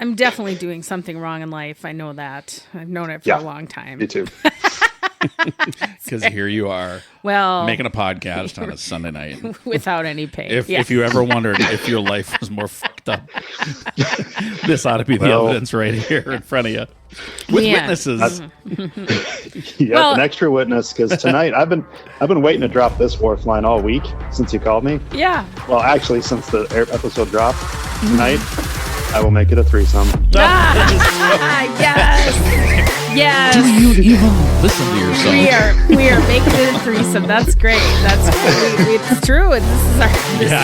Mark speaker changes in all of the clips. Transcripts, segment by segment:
Speaker 1: I'm definitely doing something wrong in life. I know that. I've known it for a long time.
Speaker 2: Me too.
Speaker 3: Because here you are, making a podcast on a Sunday night
Speaker 1: without any pay.
Speaker 3: If you ever wondered if your life was more fucked up, this ought to be the evidence right here in front of you with witnesses.
Speaker 2: An extra witness, because tonight I've been waiting to drop this fourth line all week since you called me.
Speaker 1: Yeah.
Speaker 2: Well, actually, since the episode dropped tonight, I will make it a threesome.
Speaker 1: Yes. Yes.
Speaker 3: Do you even listen to yourself?
Speaker 1: We are making it a threesome. That's great. That's great. It's true. This is our.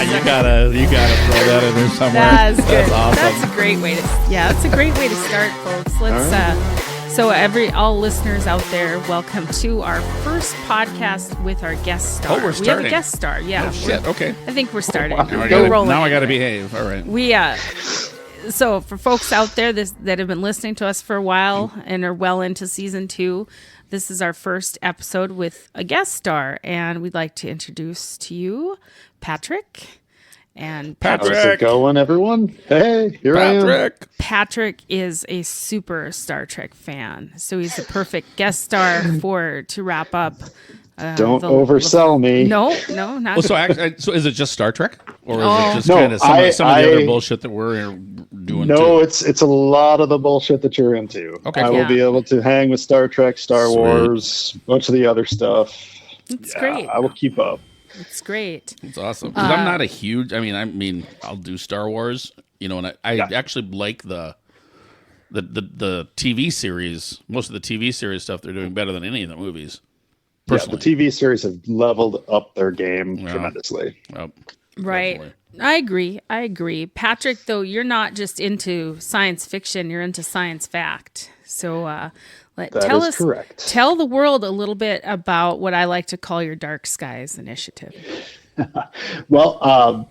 Speaker 3: You gotta throw that in there somewhere.
Speaker 1: That's good.
Speaker 3: That's awesome.
Speaker 1: That's a great way to. Yeah, that's a great way to start, folks. Let's. So all listeners out there, welcome to our first podcast with our guest star.
Speaker 3: Oh, we're starting.
Speaker 1: We have a guest star. Yeah.
Speaker 3: Oh shit. Okay.
Speaker 1: I think we're starting.
Speaker 3: Now I gotta behave. All right.
Speaker 1: We So for folks out there that have been listening to us for a while and are well into season 2, this is our first episode with a guest star, and we'd like to introduce to you Patrick. And
Speaker 2: how's it going, everyone? Hey, here I am.
Speaker 1: Patrick is a super Star Trek fan, so he's the perfect guest star to wrap up.
Speaker 2: Don't oversell me.
Speaker 1: No, not.
Speaker 3: Well, so is it just Star Trek, or is it just kind of some of the other bullshit that we're doing?
Speaker 2: No, it's a lot of the bullshit that you're into.
Speaker 3: Okay,
Speaker 2: I will be able to hang with Star Trek, Star Wars, a bunch of the other stuff.
Speaker 1: It's great.
Speaker 2: I will keep up.
Speaker 1: It's great.
Speaker 3: It's awesome. 'Cause I'm not a huge. I mean, I'll do Star Wars, and I actually like the TV series. Most of the TV series stuff they're doing better than any of the movies. Personally.
Speaker 2: Yeah, the TV series have leveled up their game tremendously.
Speaker 1: Right.
Speaker 3: Definitely.
Speaker 1: I agree. Patrick, though, you're not just into science fiction, you're into science fact. So
Speaker 2: correct.
Speaker 1: Tell the world a little bit about what I like to call your Dark Skies initiative.
Speaker 2: Well,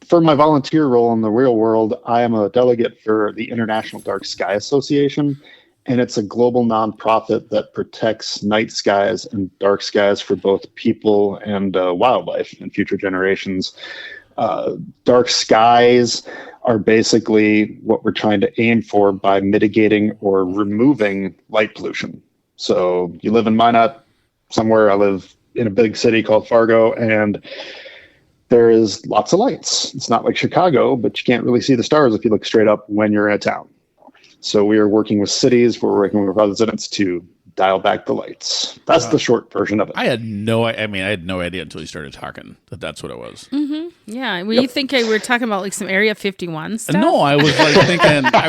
Speaker 2: for my volunteer role in the real world, I am a delegate for the International Dark Sky Association, and it's a global nonprofit that protects night skies and dark skies for both people and wildlife and future generations. Dark skies are basically what we're trying to aim for by mitigating or removing light pollution. So you live in Minot, somewhere. I live in a big city called Fargo, and there is lots of lights. It's not like Chicago, but you can't really see the stars if you look straight up when you're in a town. So we are working with cities, we're working with residents to dial back the lights. That's the short version of it.
Speaker 3: I had no idea until you started talking that that's what it was.
Speaker 1: Mm-hmm. Yeah. Were you thinking we were talking about like some Area 51 stuff?
Speaker 3: No, I was like thinking, I thought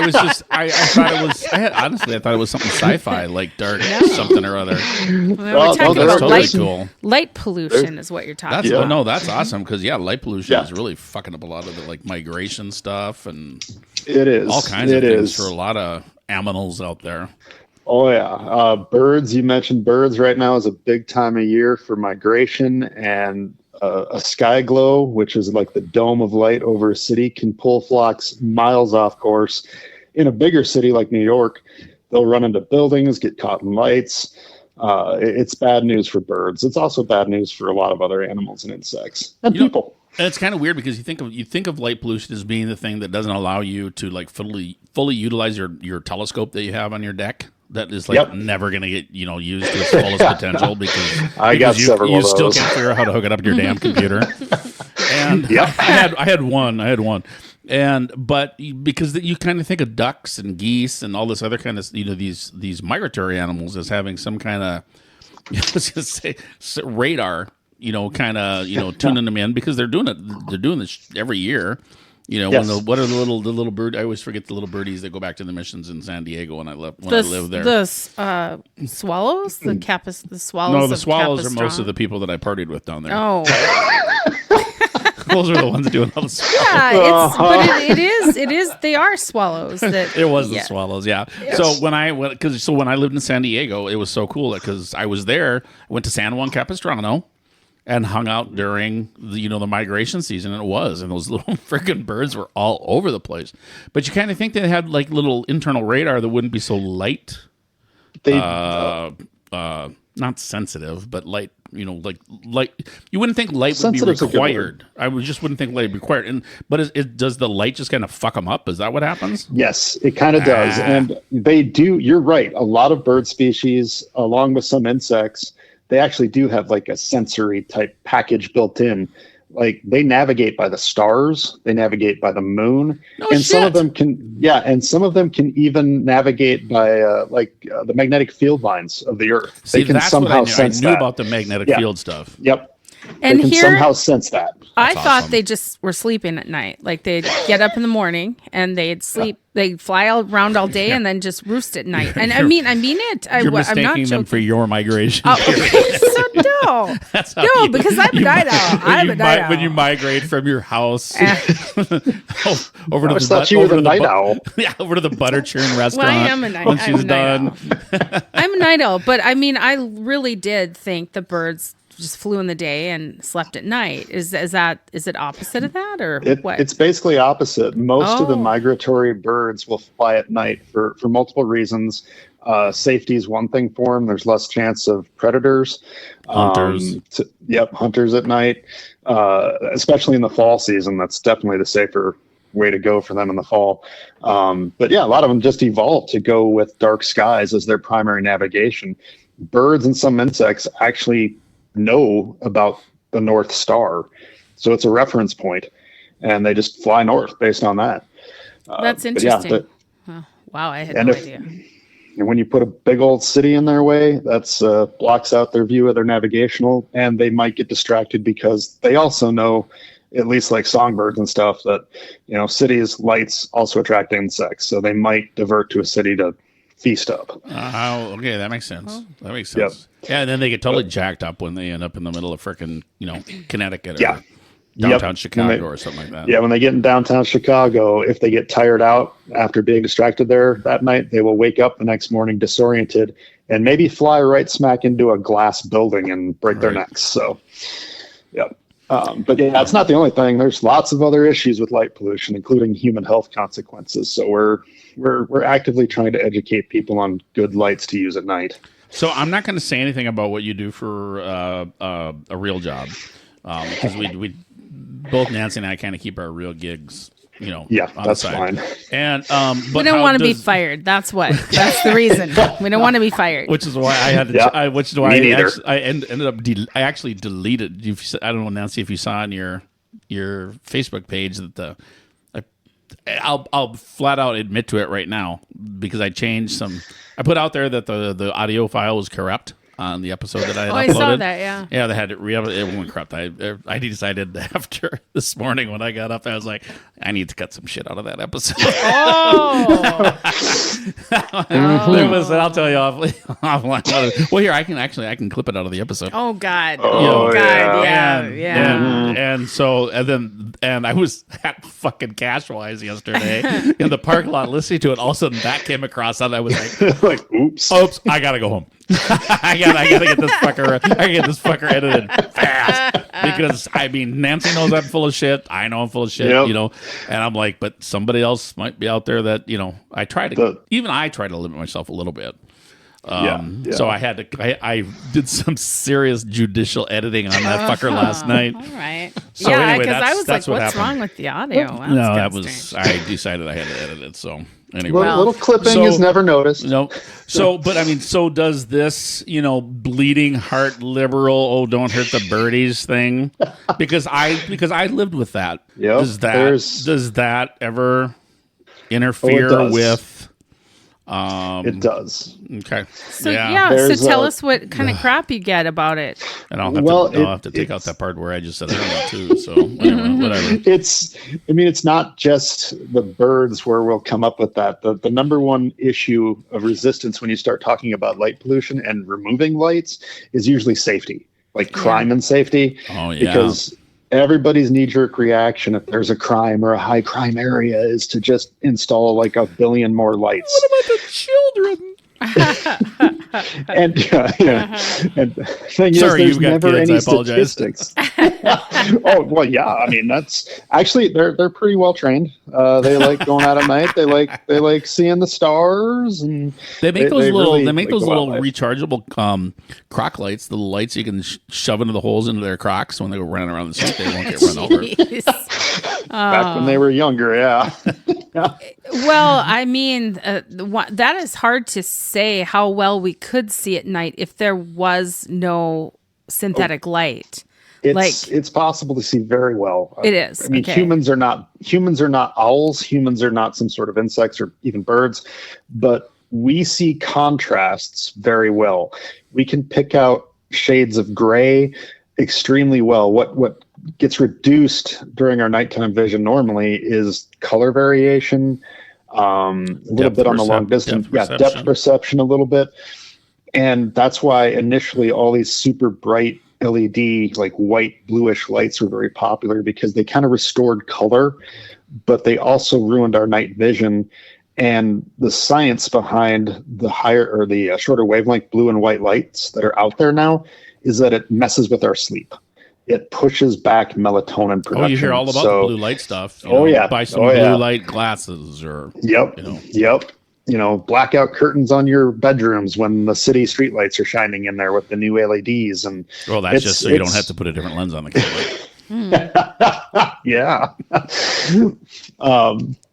Speaker 3: it was something sci-fi, like dark something or other.
Speaker 1: We're talking about
Speaker 3: totally
Speaker 1: light pollution is what you're talking about.
Speaker 3: No, that's awesome because light pollution is really fucking up a lot of the like migration stuff and
Speaker 2: it is
Speaker 3: all kinds of things for a lot of aminals out there.
Speaker 2: Oh, yeah. Birds, you mentioned birds. Right now is a big time of year for migration, and a sky glow, which is like the dome of light over a city, can pull flocks miles off course. In a bigger city like New York, they'll run into buildings, get caught in lights. It's bad news for birds. It's also bad news for a lot of other animals and insects and people.
Speaker 3: And it's kind of weird because you think of light pollution as being the thing that doesn't allow you to like fully utilize your telescope that you have on your deck. That is like never going to get used to its fullest potential because you still can't figure out how to hook it up to your damn computer. And I had one, but because you kind of think of ducks and geese and all this other kind of these migratory animals as having some kind of radar, tuning them in because they're doing this every year. What are the little bird? I always forget the little birdies that go back to the missions in San Diego when I lived there.
Speaker 1: The swallows, the swallows.
Speaker 3: No, the swallows are most of the people that I partied with down there.
Speaker 1: Oh,
Speaker 3: those are the ones doing all the swallows.
Speaker 1: Yeah, but it is. They are swallows.
Speaker 3: It was the swallows. Yeah. So when I lived in San Diego, it was so cool because I was there. I went to San Juan Capistrano. And hung out during the migration season, and those little freaking birds were all over the place. But you kind of think they had like little internal radar that wouldn't be so light. not sensitive, but light, like you wouldn't think light would be
Speaker 2: Sensitive's a good
Speaker 3: required. Just wouldn't think light would be required. But does the light just kind of fuck them up? Is that what happens?
Speaker 2: Yes, it kind of does. And they do. You're right. A lot of bird species, along with some insects, they actually do have like a sensory type package built in. Like they navigate by the stars, they navigate by the moon, and some of them can even navigate by the magnetic field lines of the Earth.
Speaker 3: See,
Speaker 2: they can
Speaker 3: that's
Speaker 2: somehow
Speaker 3: what
Speaker 2: sense
Speaker 3: I knew
Speaker 2: that.
Speaker 3: about the magnetic field stuff.
Speaker 2: Yep.
Speaker 1: And
Speaker 2: they can
Speaker 1: here,
Speaker 2: somehow sense that.
Speaker 1: I
Speaker 3: That's
Speaker 1: thought
Speaker 3: awesome.
Speaker 1: they just were sleeping at night. Like they'd get up in the morning and they'd sleep. They'd fly around all day and then just roost at night. And I mean it.
Speaker 3: You're
Speaker 1: I'm not
Speaker 3: mistaking them
Speaker 1: joking.
Speaker 3: for your migration.
Speaker 1: Oh, okay. So no,
Speaker 3: That's how
Speaker 1: no, because I'm a night owl. I'm a night owl.
Speaker 3: When you migrate from your house over to
Speaker 2: I thought you were the night owl.
Speaker 3: Yeah, over to the butter churn restaurant.
Speaker 1: Well, I am a night.
Speaker 3: When
Speaker 1: I'm
Speaker 3: she's
Speaker 1: a night
Speaker 3: done.
Speaker 1: owl. I'm a night owl, but I mean, I really did think the birds just flew in the day and slept at night. Is it opposite of that or what?
Speaker 2: It's basically opposite. Most of the
Speaker 1: Oh.
Speaker 2: migratory birds will fly at night for multiple reasons. Safety is one thing for them. There's less chance of predators.
Speaker 3: Hunters.
Speaker 2: Hunters at night, especially in the fall season. That's definitely the safer way to go for them in the fall. But yeah, a lot of them just evolved to go with dark skies as their primary navigation. Birds and some insects actually know about the North Star, so it's a reference point, and they just fly north based on that.
Speaker 1: That's
Speaker 2: but yeah,
Speaker 1: interesting. Wow, I had
Speaker 2: and
Speaker 1: no
Speaker 2: if-
Speaker 1: idea.
Speaker 2: and when you put a big old city in their way, that's blocks out their view of their navigational, and they might get distracted because they also know, at least like songbirds and stuff, that cities lights also attract insects, so they might divert to a city to feast up.
Speaker 3: Okay, that makes sense. That makes sense. Yeah, and then they get totally jacked up when they end up in the middle of frickin', Connecticut or downtown Chicago or something like that.
Speaker 2: Yeah, when they get in downtown Chicago, if they get tired out after being distracted there that night, they will wake up the next morning disoriented and maybe fly right smack into a glass building and break their necks. So, yeah. But yeah, it's not the only thing. There's lots of other issues with light pollution, including human health consequences. So we're actively trying to educate people on good lights to use at night.
Speaker 3: So I'm not going to say anything about what you do for a real job, because we both Nancy and I kind of keep our real gigs, on
Speaker 2: that's
Speaker 3: the side.
Speaker 2: fine.
Speaker 3: And
Speaker 1: We don't want to be fired. That's what. That's the reason. We don't want to be fired.
Speaker 3: which is why I had to.
Speaker 2: Yeah.
Speaker 3: Which is why
Speaker 2: Me neither.
Speaker 3: I ended up. I actually deleted. I don't know, Nancy, if you saw on your Facebook page that I'll flat out admit to it right now, because I changed some. I put out there that the audio file was corrupt on the episode that I had uploaded.
Speaker 1: I saw that. Yeah.
Speaker 3: Yeah, they had it went corrupt. I decided after this morning when I got up, I was like, I need to cut some shit out of that episode.
Speaker 1: Oh.
Speaker 3: There was, and I'll tell you offline. Well, here I can clip it out of the episode.
Speaker 1: Oh God.
Speaker 2: Oh,
Speaker 1: God.
Speaker 2: yeah.
Speaker 1: Yeah.
Speaker 3: And so I was at fucking Cashwise yesterday in the parking lot listening to it. All of a sudden that came across and I was like,
Speaker 2: Like, oops.
Speaker 3: I gotta go home. I gotta get this fucker edited fast, because Nancy knows I'm full of shit. I know I'm full of shit,
Speaker 2: Yep.
Speaker 3: and I'm like, but somebody else might be out there that I try to limit myself a little bit. So I did some serious judicial editing on that fucker last night.
Speaker 1: All right.
Speaker 3: So
Speaker 1: yeah,
Speaker 3: anyway,
Speaker 1: because I was like,
Speaker 3: that's what
Speaker 1: what's
Speaker 3: happened.
Speaker 1: wrong with the audio? That's
Speaker 3: No,
Speaker 1: kinda
Speaker 3: that was
Speaker 1: strange.
Speaker 3: I decided I had to edit it. So anyway,
Speaker 2: Little clipping is never noticed.
Speaker 3: No. So, but so does this, bleeding heart liberal, don't hurt the birdies thing? Because I lived with that.
Speaker 2: Yep,
Speaker 3: Does that ever interfere
Speaker 2: does.
Speaker 3: with?
Speaker 2: It does.
Speaker 3: Okay.
Speaker 1: So
Speaker 2: There's
Speaker 1: tell us what kind of crap you get about it.
Speaker 3: And I'll have to take out that part where I just said it too. So anyway, whatever.
Speaker 2: It's not just the birds where we'll come up with that. The number one issue of resistance when you start talking about light pollution and removing lights is usually safety, like crime and safety.
Speaker 3: Oh, yeah.
Speaker 2: Because everybody's knee-jerk reaction if there's a crime or a high crime area is to just install like a billion more lights.
Speaker 3: What about the children?
Speaker 2: And the thing
Speaker 3: Sorry,
Speaker 2: is, there's
Speaker 3: you've got
Speaker 2: never
Speaker 3: kids.
Speaker 2: any
Speaker 3: I apologize.
Speaker 2: statistics. Oh well, yeah. I mean, that's actually they're pretty well trained. They like going out at night. They like seeing the stars, and
Speaker 3: They make those little
Speaker 2: really
Speaker 3: they make
Speaker 2: like
Speaker 3: those
Speaker 2: go out
Speaker 3: little
Speaker 2: at night.
Speaker 3: rechargeable croc lights. The lights you can shove into the holes into their crocs, so when they go running around the street, they won't get run over.
Speaker 1: Jeez.
Speaker 2: Back when they were younger, yeah.
Speaker 1: Well, I mean, that is hard to say how well we could see at night if there was no synthetic light.
Speaker 2: It's possible to see very well.
Speaker 1: It is.
Speaker 2: I mean,
Speaker 1: okay.
Speaker 2: humans are not owls. Humans are not some sort of insects or even birds, but we see contrasts very well. We can pick out shades of gray extremely well. What gets reduced during our nighttime vision normally is color variation, a little bit on the long distance, depth perception a little bit. And that's why initially all these super bright LED, like white, bluish lights were very popular, because they kind of restored color, but they also ruined our night vision. And the science behind the shorter wavelength blue and white lights that are out there now is that it messes with our sleep. It pushes back melatonin production.
Speaker 3: Oh, you hear all about the blue light stuff. Buy some blue light glasses or.
Speaker 2: Yep. Blackout curtains on your bedrooms when the city streetlights are shining in there with the new LEDs. And
Speaker 3: well, that's just so you don't have to put a different lens on the camera.
Speaker 2: Yeah.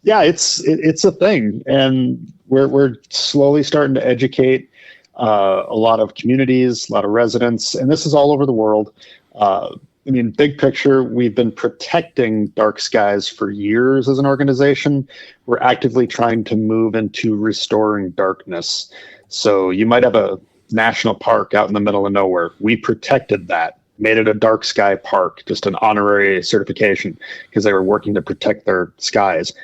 Speaker 2: It's a thing. And we're slowly starting to educate a lot of communities, a lot of residents, and this is all over the world. I mean, big picture, we've been protecting dark skies for years as an organization. We're actively trying to move into restoring darkness. So you might have a national park out in the middle of nowhere. We protected that, made it a dark sky park, just an honorary certification, because they were working to protect their skies.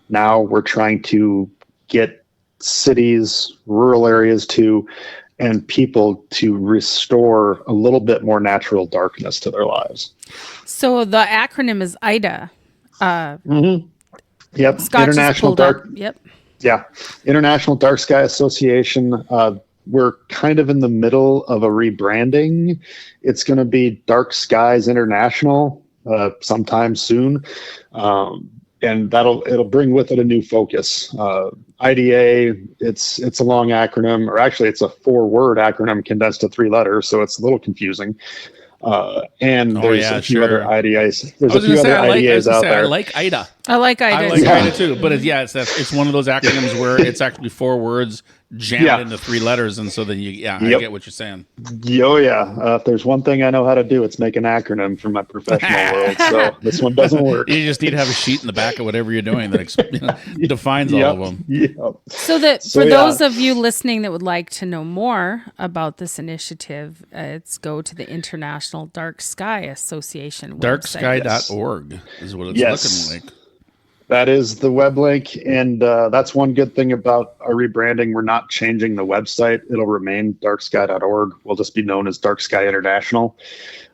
Speaker 2: Now we're trying to get cities, rural areas and people to restore a little bit more natural darkness to their lives.
Speaker 1: So the acronym is IDA.
Speaker 2: Yep.
Speaker 1: Scott
Speaker 2: International Dark.
Speaker 1: Yep.
Speaker 2: Yeah. International Dark Sky Association. We're kind of in the middle of a rebranding. It's going to be Dark Skies International sometime soon. And it'll bring with it a new focus. IDA, it's a long acronym, or actually it's a 4-word acronym condensed to 3 letters, so it's a little confusing. And there's a few other IDAs. There's a few other IDAs out there.
Speaker 3: I like IDA.
Speaker 1: I like IDA.
Speaker 3: I like IDA too, but it's one of those acronyms where it's actually 4 words jammed into 3 letters, and so then I get what you're saying.
Speaker 2: Oh yeah, if there's one thing I know how to do, it's make an acronym for my professional world. So this one doesn't work.
Speaker 3: You just need to have a sheet in the back of whatever you're doing that defines all of them.
Speaker 2: Yep.
Speaker 1: For those of you listening that would like to know more about this initiative, it's go to the International Dark Sky Association website.
Speaker 3: Darksky.org is what it's looking like.
Speaker 2: That is the web link, and that's one good thing about our rebranding. We're not changing the website. It'll remain darksky.org. We'll just be known as Dark Sky International.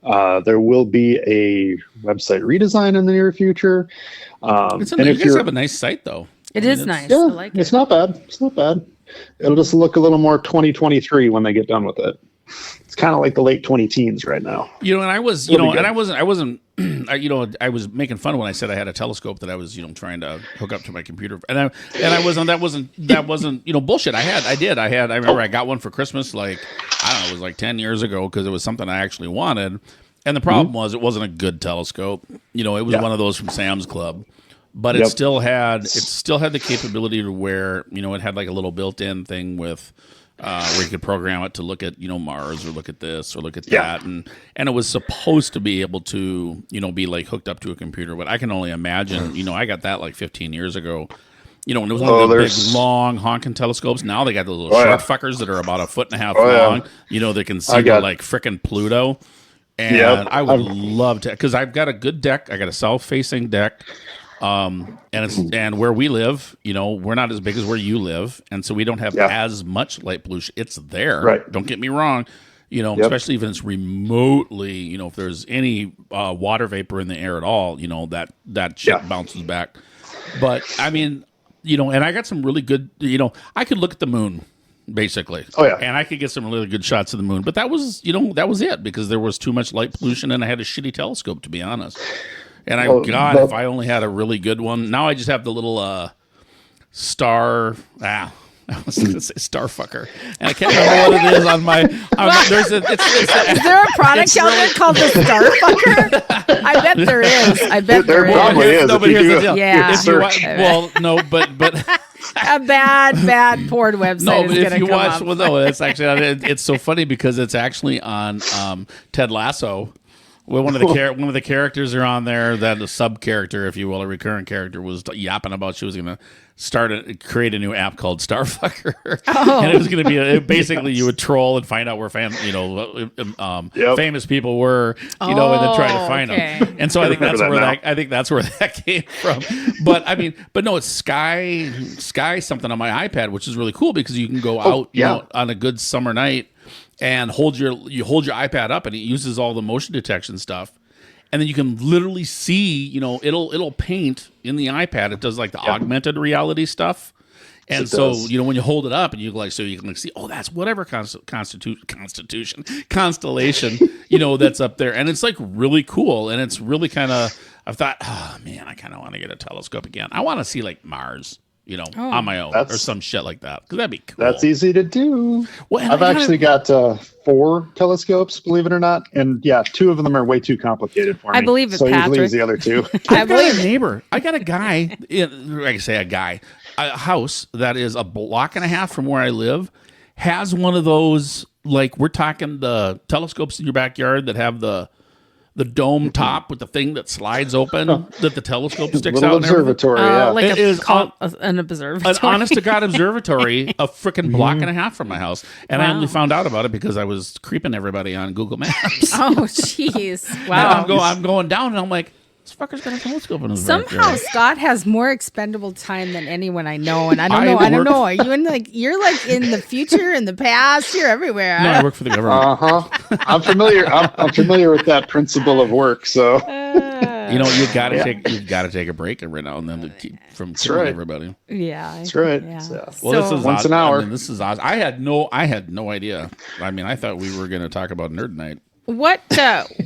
Speaker 2: There will be a website redesign in the near future.
Speaker 3: You guys have a nice site, though.
Speaker 1: It is nice.
Speaker 2: Yeah,
Speaker 1: I like it.
Speaker 2: It's not bad. It'll just look a little more 2023 when they get done with it. It's kind of like the late 2010s right now.
Speaker 3: And I was, I wasn't, I was making fun when I said I had a telescope that I was, trying to hook up to my computer, and I wasn't, that wasn't, bullshit. I remember I got one for Christmas, like, I don't know, it was like 10 years ago, because it was something I actually wanted. And the problem was it wasn't a good telescope. It was one of those from Sam's Club. But it still had the capability to where, it had like a little built-in thing with where you could program it to look at, Mars, or look at this or look at that. And it was supposed to be able to, be like hooked up to a computer. But I can only imagine, I got that like 15 years ago. When it was one of the big, long honking telescopes. Now they got those little short fuckers that are about 1.5 feet long. They can see like frickin' Pluto. And I would love to, because I've got a good deck. I got a south-facing deck. And where we live, we're not as big as where you live, and so we don't have as much light pollution. It's there,
Speaker 2: right?
Speaker 3: Don't get me wrong, especially if it's remotely, if there's any water vapor in the air at all, that shit bounces back. But I mean, and I got some really good, I could look at the moon. basically.
Speaker 2: Oh, yeah.
Speaker 3: And I could get some really good shots of the moon, but that was it because there was too much light pollution and I had a shitty telescope, to be honest. And if I only had a really good one. Now I just have the little star. I was going to say Starfucker, and I can't remember what it is on my.
Speaker 1: Is there a product out there called the Starfucker? I bet there is.
Speaker 2: There probably is.
Speaker 3: No, but here's the deal.
Speaker 1: Yeah.
Speaker 3: But
Speaker 1: a bad porn website is going to come up.
Speaker 3: Well, no, it's actually it's so funny because it's actually on Ted Lasso. Well, one of the characters are on there that a sub character, if you will, a recurrent character, was yapping about she was going to create a new app called Starfucker, and it was going to be basically you would troll and find out where famous people were, and then try to find them. And so I think that's where that came from. But no, it's Sky something on my iPad, which is really cool because you can go out on a good summer night. And hold your iPad up, and it uses all the motion detection stuff, and then you can literally see, it'll paint in the iPad. It does like the augmented reality stuff, and so when you hold it up, and you can see, that's whatever constellation, that's up there, and it's like really cool, and it's really kind of. I've thought, oh man, I kind of want to get a telescope again. I want to see like Mars. On my own or some shit like that. Because that'd be cool.
Speaker 2: That's easy to do. Well, I've actually got 4 telescopes, believe it or not. And 2 of them are way too complicated for me.
Speaker 1: I believe it,
Speaker 2: so
Speaker 1: Patrick.
Speaker 2: So use the other 2.
Speaker 3: I believe a neighbor. I got a guy, a house that is a block and a half from where I live, has one of those, like we're talking the telescopes in your backyard that have the dome top with the thing that slides open that the telescope sticks out.
Speaker 2: Observatory,
Speaker 1: like
Speaker 3: it is
Speaker 1: an observatory.
Speaker 3: An honest to God observatory, a freaking block and a half from my house. And I only found out about it because I was creeping everybody on Google Maps.
Speaker 1: Oh, jeez. Wow.
Speaker 3: And I'm going down and I'm like, this fucker's got a telescope in his
Speaker 1: Somehow Scott has more expendable time than anyone I know, and I don't know. Are you you're like in the future, in the past, you're everywhere.
Speaker 3: No, I work for the government.
Speaker 2: I'm familiar. I'm familiar with that principle of work. So
Speaker 3: you've got to take a break every now and then to keep from killing everybody.
Speaker 1: Yeah,
Speaker 2: that's right.
Speaker 1: Yeah.
Speaker 3: Well, this is
Speaker 2: once an hour.
Speaker 3: This is awesome. I had no idea. I mean, I thought we were going to talk about Nerd Night.
Speaker 1: What?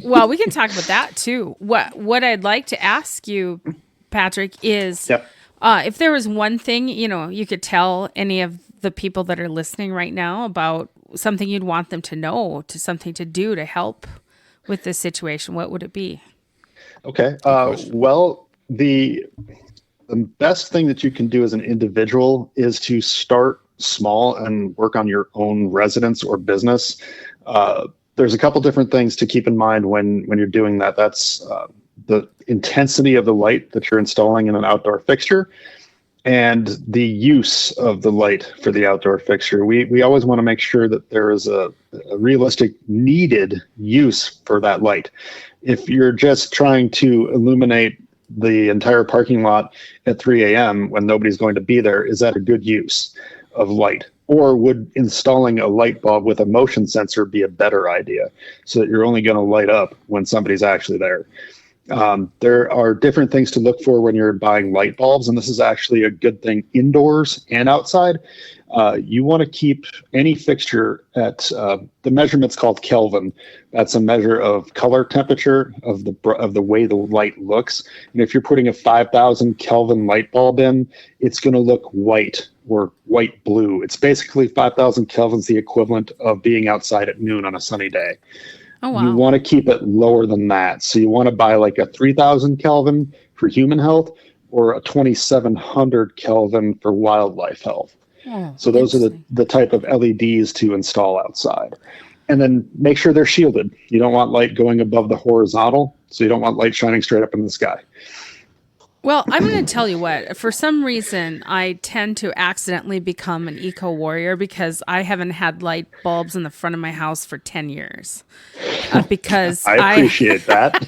Speaker 1: Well, we can talk about that too. What I'd like to ask you, Patrick, is if there was one thing you could tell any of the people that are listening right now about something you'd want them to know, to something to do to help with this situation, what would it be?
Speaker 2: Okay. Well, the best thing that you can do as an individual is to start small and work on your own residence or business. There's a couple different things to keep in mind when you're doing that. That's the intensity of the light that you're installing in an outdoor fixture and the use of the light for the outdoor fixture. We always want to make sure that there is a realistic needed use for that light. If you're just trying to illuminate the entire parking lot at 3 a.m. when nobody's going to be there, is that a good use of light? Or would installing a light bulb with a motion sensor be a better idea so that you're only going to light up when somebody's actually there? There are different things to look for when you're buying light bulbs, and this is actually a good thing indoors and outside. You want to keep any fixture at the measurement's called Kelvin. That's a measure of color temperature of the way the light looks. And if you're putting a 5,000 Kelvin light bulb in, it's going to look white or white blue. It's basically 5,000 Kelvin's the equivalent of being outside at noon on a sunny day.
Speaker 1: Oh, wow.
Speaker 2: You want to keep it lower than that. So you want to buy like a 3,000 Kelvin for human health or a 2,700 Kelvin for wildlife health.
Speaker 1: Oh,
Speaker 2: so those are the type of LEDs to install outside. And then make sure they're shielded. You don't want light going above the horizontal, so you don't want light shining straight up in the sky.
Speaker 1: Well, I'm going to tell you what. For some reason, I tend to accidentally become an eco warrior because I haven't had light bulbs in the front of my house for 10 years. Because
Speaker 2: I appreciate that.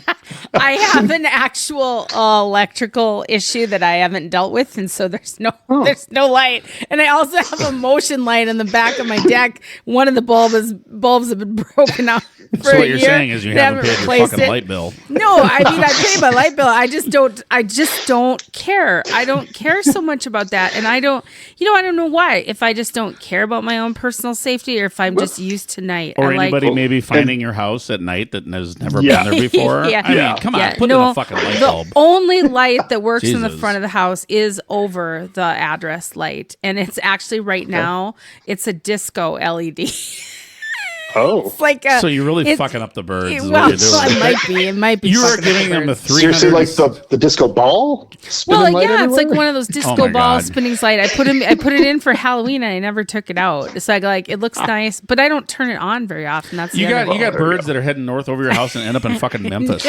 Speaker 1: I have an actual electrical issue that I haven't dealt with, and so there's no light. And I also have a motion light in the back of my deck. One of the bulbs have been broken out for
Speaker 3: So
Speaker 1: a
Speaker 3: what you're
Speaker 1: year.
Speaker 3: saying is you
Speaker 1: They
Speaker 3: haven't paid your
Speaker 1: replaced
Speaker 3: fucking
Speaker 1: it.
Speaker 3: light bill.
Speaker 1: No, I mean I pay my light bill. I just don't care. I don't care so much about that, and I don't know why. If I just don't care about my own personal safety, or if I'm just used to night,
Speaker 3: Or
Speaker 1: I
Speaker 3: anybody
Speaker 1: like,
Speaker 3: maybe finding your house at night that has never
Speaker 2: Yeah.
Speaker 3: been there before.
Speaker 1: Yeah.
Speaker 3: I mean,
Speaker 2: Yeah.
Speaker 3: come on,
Speaker 1: Yeah,
Speaker 3: put in a fucking light
Speaker 1: the
Speaker 3: bulb.
Speaker 1: only light that works in the
Speaker 3: Jesus.
Speaker 1: front of the house is over the address light, and it's actually right now it's a disco LED.
Speaker 2: Oh,
Speaker 1: It's like a,
Speaker 3: So you're really
Speaker 1: it's-
Speaker 3: fucking up the birds. Is
Speaker 1: well,
Speaker 3: what you're doing.
Speaker 1: it might be. It might be.
Speaker 3: You are
Speaker 1: fucking
Speaker 3: giving them the
Speaker 1: birds.
Speaker 3: 300.
Speaker 2: seriously, like the disco ball? Spinning
Speaker 1: Well,
Speaker 2: light
Speaker 1: yeah, it's like
Speaker 2: everywhere?
Speaker 1: one of those disco
Speaker 3: my
Speaker 1: ball
Speaker 3: God.
Speaker 1: spinning light. I put it in for Halloween, and I never took it out. So like it looks nice, but I don't turn it on very often. That's the
Speaker 3: You
Speaker 1: other
Speaker 3: got
Speaker 1: thing.
Speaker 3: birds that are heading north over your house and end up in fucking Memphis.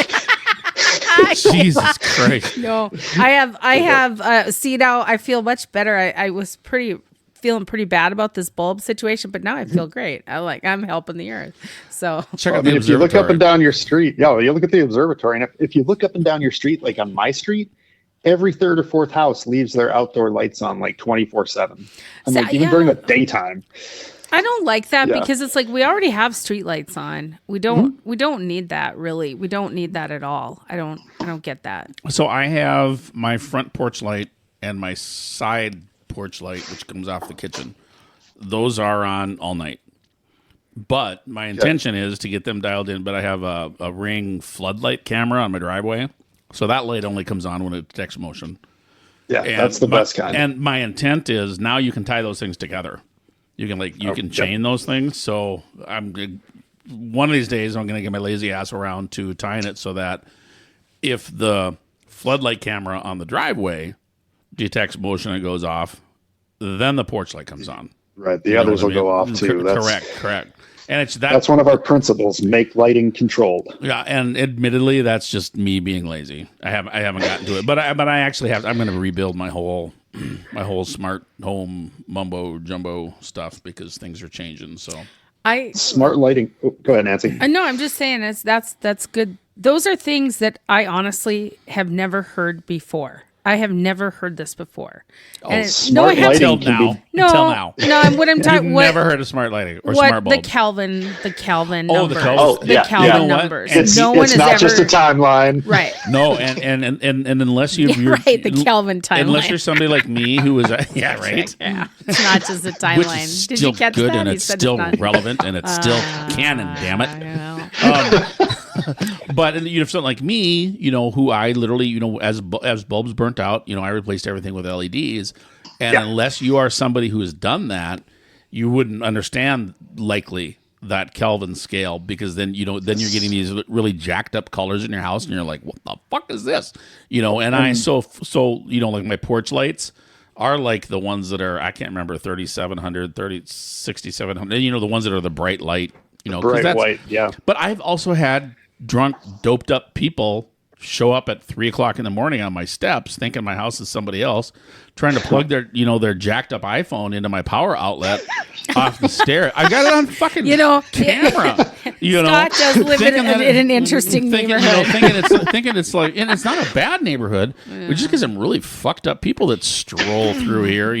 Speaker 3: Jesus Christ.
Speaker 1: No, I have. See now, I feel much better. I was feeling pretty bad about this bulb situation, but now I feel great. I'm helping the earth. So
Speaker 3: Check
Speaker 2: I
Speaker 3: out the
Speaker 2: mean, if you look up and
Speaker 3: observatory.
Speaker 2: down your street, you look at the observatory, and if you look up and down your street, like on my street, every third or fourth house leaves their outdoor lights on like 24/7, and
Speaker 1: So,
Speaker 2: like even
Speaker 1: yeah.
Speaker 2: during the daytime.
Speaker 1: I don't like that
Speaker 2: Yeah.
Speaker 1: because it's like we already have street lights on. We don't need that really. We don't need that at all. I don't get that.
Speaker 3: So I have my front porch light and my side porch light, which comes off the kitchen. Those are on all night. But my intention is to get them dialed in. But I have a Ring floodlight camera on my driveway. So that light only comes on when it detects motion.
Speaker 2: Yeah,
Speaker 3: And
Speaker 2: that's the best kind.
Speaker 3: And my intent is now you can tie those things together. You can chain those things. So one of these days I'm going to get my lazy ass around to tying it so that if the floodlight camera on the driveway detects motion and goes off, then the porch light comes on.
Speaker 2: Right, the
Speaker 3: You know
Speaker 2: others
Speaker 3: what I
Speaker 2: will
Speaker 3: mean?
Speaker 2: go off too.
Speaker 3: Correct. And it's
Speaker 2: That's one of our principles: make lighting controlled.
Speaker 3: Yeah, and admittedly, that's just me being lazy. I haven't gotten to it, but I actually have. I'm going to rebuild my whole smart home mumbo jumbo stuff because things are changing. So
Speaker 2: Smart lighting. Oh, go ahead, Nancy.
Speaker 1: I know. I'm just saying that's good. Those are things that I honestly have never heard before. I have never heard this before.
Speaker 2: smart
Speaker 1: I have
Speaker 2: lighting
Speaker 3: until
Speaker 2: can
Speaker 3: now.
Speaker 2: be-
Speaker 1: No,
Speaker 3: Until now.
Speaker 1: no. What I'm
Speaker 3: You've
Speaker 1: talking.
Speaker 3: never heard of smart lighting or smart
Speaker 1: The
Speaker 3: bulbs.
Speaker 1: Kelvin
Speaker 3: Oh, the
Speaker 1: numbers.
Speaker 3: Kelvin-
Speaker 2: yeah,
Speaker 1: Kelvin
Speaker 3: you know what?
Speaker 1: numbers.
Speaker 3: It's-
Speaker 1: no one
Speaker 2: it's
Speaker 1: has
Speaker 2: not
Speaker 1: ever.
Speaker 2: just a timeline.
Speaker 1: Right.
Speaker 3: No, and unless you're
Speaker 1: Right, the Kelvin timeline.
Speaker 3: unless you're somebody like me who is right.
Speaker 1: Yeah, it's not just a timeline.
Speaker 3: Which is
Speaker 1: Did
Speaker 3: still
Speaker 1: you catch
Speaker 3: good
Speaker 1: that?
Speaker 3: and
Speaker 1: He
Speaker 3: it's
Speaker 1: said
Speaker 3: still
Speaker 1: not.
Speaker 3: relevant and it's still canon. Damn it!
Speaker 1: You know.
Speaker 3: But if something like me, who I literally, as bulbs burnt out, I replaced everything with LEDs, and unless you are somebody who has done that, you wouldn't understand likely that Kelvin scale because then you're getting these really jacked up colors in your house and you're like, what the fuck is this? And I so like my porch lights are like the ones that are, I can't remember, 3700, 6700, the ones that are the bright light, 'cause
Speaker 2: Bright white, yeah.
Speaker 3: But I've also had drunk, doped up people show up at 3:00 in the morning on my steps, thinking my house is somebody else, trying to plug their jacked up iPhone into my power outlet off the stair. I got it on fucking camera.
Speaker 1: Scott does live in an interesting neighborhood.
Speaker 3: Thinking it's like, and it's not a bad neighborhood. We just get some really fucked up people that stroll through here,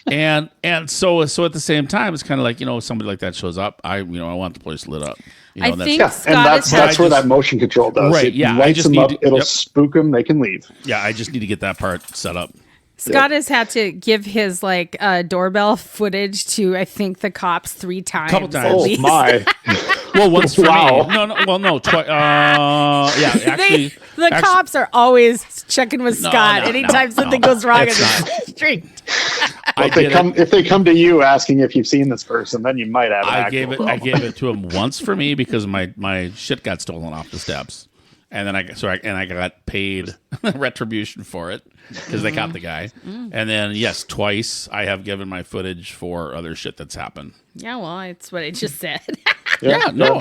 Speaker 3: and so at the same time, it's kind of like somebody like that shows up. I want the place lit up.
Speaker 1: I think
Speaker 2: Yeah,
Speaker 1: Scott
Speaker 2: and that's
Speaker 1: is
Speaker 2: where that motion control does.
Speaker 3: Right,
Speaker 2: It
Speaker 3: yeah, I
Speaker 2: lights
Speaker 3: just
Speaker 2: them
Speaker 3: need
Speaker 2: up.
Speaker 3: to-
Speaker 2: It'll
Speaker 3: yep.
Speaker 2: spook them. They can leave.
Speaker 3: Yeah, I just need to get that part set up.
Speaker 1: Scott has had to give his doorbell footage to I think the cops 3 times.
Speaker 3: Couple times.
Speaker 1: at
Speaker 2: Oh
Speaker 1: least.
Speaker 2: my!
Speaker 3: Well, once for
Speaker 2: Wow.
Speaker 3: me. No, twice. Yeah, actually,
Speaker 1: The cops are always checking with
Speaker 3: No,
Speaker 1: Scott
Speaker 3: no,
Speaker 1: anytime
Speaker 3: no,
Speaker 1: something
Speaker 3: no.
Speaker 1: goes wrong in
Speaker 3: It's
Speaker 1: the street.
Speaker 2: If they come to you asking if you've seen this person, then you might have.
Speaker 3: I gave it to him once for me because my shit got stolen off the steps, and then I got paid retribution for it because they caught the guy, and then yes, twice I have given my footage for other shit that's happened.
Speaker 1: Yeah, well, that's what I just said.
Speaker 3: Yeah, no,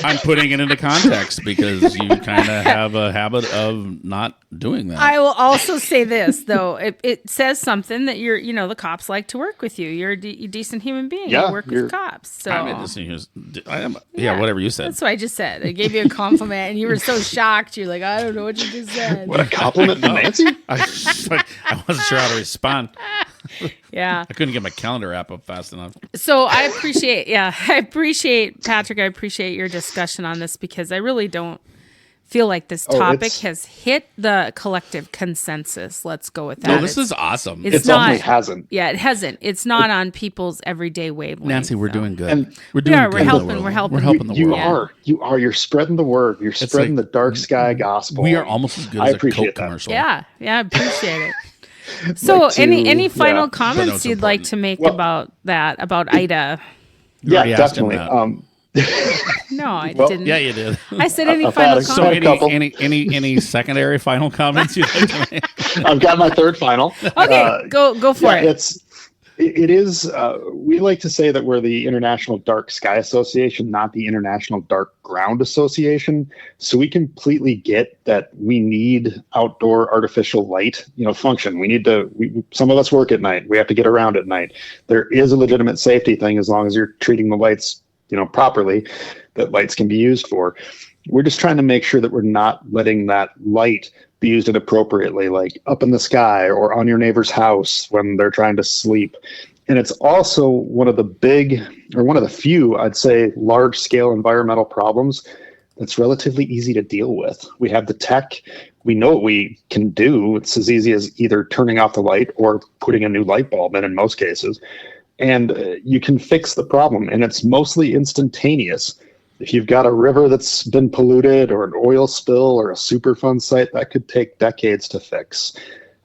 Speaker 3: I'm putting it into context because you kind of have a habit of not doing that.
Speaker 1: I will also say this though: it says something that you're, the cops like to work with you. You're a decent human being.
Speaker 2: Yeah,
Speaker 1: you work with cops. So
Speaker 3: I am, whatever you said.
Speaker 1: that's what I just said. I gave you a compliment, and you were so shocked. You're like, I don't know what you just said.
Speaker 2: What a compliment to Nancy!
Speaker 3: I wasn't sure how to respond.
Speaker 1: Yeah.
Speaker 3: I couldn't get my calendar app up fast enough.
Speaker 1: So I appreciate Patrick, I appreciate your discussion on this because I really don't feel like this topic has hit the collective consensus. Let's go with that.
Speaker 3: No, this is awesome.
Speaker 2: It
Speaker 1: not,
Speaker 2: definitely hasn't.
Speaker 1: Yeah, it hasn't. It's not on people's everyday wavelength.
Speaker 3: Nancy, we're doing good.
Speaker 2: And
Speaker 3: we're doing good.
Speaker 1: We're helping the
Speaker 2: You
Speaker 1: world.
Speaker 2: are. You're spreading the word. You're spreading the dark sky gospel.
Speaker 3: We are almost as good as a Coke commercial.
Speaker 1: Yeah, I appreciate it. So any final comments you'd like to make about that, about Ida?
Speaker 2: Yeah, definitely.
Speaker 1: No, I didn't.
Speaker 3: Yeah, you did.
Speaker 1: I said any final comments.
Speaker 3: So any secondary final comments you'd like to make?
Speaker 2: I've got my third final.
Speaker 1: Okay, go for it.
Speaker 2: It is. We like to say that we're the International Dark Sky Association, not the International Dark Ground Association. So we completely get that we need outdoor artificial light, function. We need to. Some of us work at night. We have to get around at night. There is a legitimate safety thing as long as you're treating the lights, properly, that lights can be used for. We're just trying to make sure that we're not letting that light be used inappropriately, like up in the sky or on your neighbor's house when they're trying to sleep. And it's also one of the few, I'd say, large scale environmental problems that's relatively easy to deal with. We have the tech. We know what we can do. It's as easy as either turning off the light or putting a new light bulb in most cases. And you can fix the problem, and it's mostly instantaneous. If you've got a river that's been polluted or an oil spill or a Superfund site, that could take decades to fix.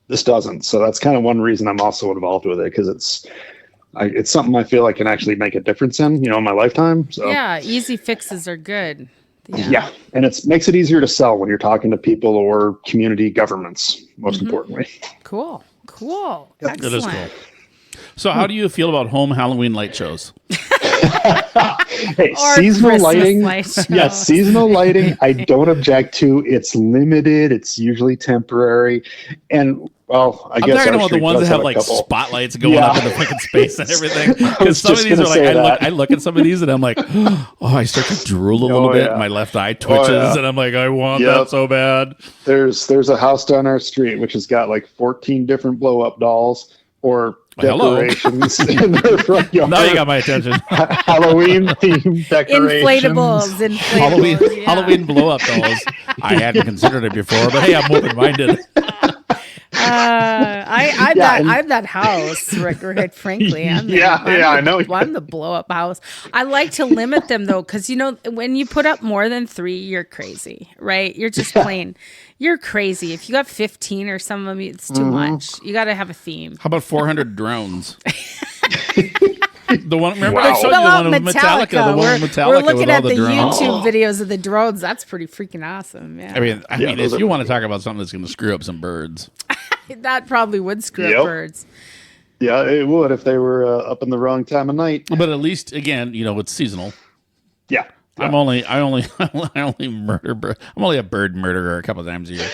Speaker 2: This doesn't. So that's kind of one reason I'm also involved with it, because it's something I feel I can actually make a difference in, in my lifetime. So
Speaker 1: yeah, easy fixes are good.
Speaker 2: Yeah, and it makes it easier to sell when you're talking to people or community governments, most importantly.
Speaker 1: Cool.
Speaker 2: Yep.
Speaker 1: Excellent.
Speaker 3: It is cool. So how do you feel about home Halloween light shows?
Speaker 2: Hey,
Speaker 1: Or
Speaker 2: seasonal
Speaker 1: Christmas
Speaker 2: lighting.
Speaker 1: light shows.
Speaker 2: Yeah, seasonal lighting, I don't object to. It's limited. It's usually temporary. And, well,
Speaker 3: I'm talking about the ones that have like spotlights going up in the fucking space and everything. Because some of these are like, I look at some of these and I'm like, oh, I start to drool a little bit. My left eye twitches and I'm like, I want that so bad.
Speaker 2: There's a house down our street which has got like 14 different blow up dolls or decorations in their front yard.
Speaker 3: Now you got my attention.
Speaker 2: Halloween themed decorations.
Speaker 1: Inflatables.
Speaker 3: Halloween blow up dolls. I hadn't considered it before, but hey, I'm open minded.
Speaker 1: I'm that house, right, frankly.
Speaker 2: I know.
Speaker 1: I'm the blow up house. I like to limit them though, because when you put up more than 3, you're crazy, right? You're just plain, you're crazy. If you got 15 or some of them, it's too much. You got to have a theme.
Speaker 3: How about 400 drones? The one, remember
Speaker 2: Wow.
Speaker 3: I showed you the one with Metallica. The one with Metallica.
Speaker 1: We're looking
Speaker 3: with
Speaker 1: at
Speaker 3: all
Speaker 1: the
Speaker 3: drones.
Speaker 1: YouTube videos of the drones. That's pretty freaking awesome. Yeah.
Speaker 3: I mean, if you want to talk about something that's going to screw up some birds,
Speaker 1: that probably would screw up birds.
Speaker 2: Yeah, it would if they were up in the wrong time of night.
Speaker 3: but at least again, it's seasonal.
Speaker 2: Yeah.
Speaker 3: I only murder bird. I'm only a bird murderer a couple times a year.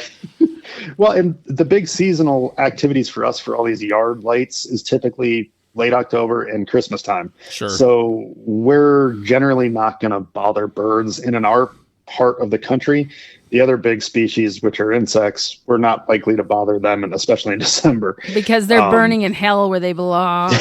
Speaker 2: Well, and the big seasonal activities for us for all these yard lights is typically late October and Christmas time.
Speaker 3: Sure.
Speaker 2: So we're generally not going to bother birds. And in our part of the country, the other big species, which are insects, we're not likely to bother them, and especially in December.
Speaker 1: Because they're burning in hell where they belong.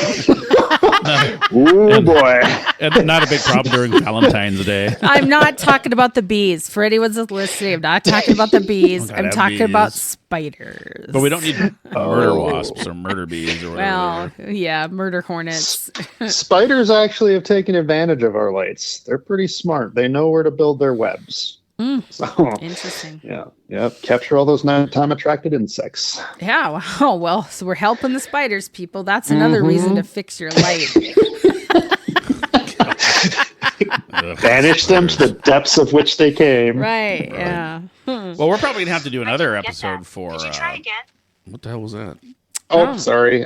Speaker 2: Oh, boy.
Speaker 3: And not a big problem during Valentine's Day.
Speaker 1: I'm not talking about the bees. For anyone that's listening, I'm not talking about the bees. I'm talking about spiders.
Speaker 3: But we don't need murder wasps or murder bees or whatever.
Speaker 1: Well, yeah, murder hornets.
Speaker 2: Spiders actually have taken advantage of our lights. They're pretty smart. They know where to build their webs. So,
Speaker 1: interesting.
Speaker 2: Yeah. Capture all those nighttime attracted insects.
Speaker 1: Yeah. Oh, well, so we're helping the spiders, people. That's another reason to fix your light.
Speaker 2: Banish them to the depths of which they came.
Speaker 1: Right. Yeah.
Speaker 3: Well, we're probably gonna have to do another episode for.
Speaker 4: Did you try again?
Speaker 3: What the hell was that?
Speaker 2: Oh, sorry.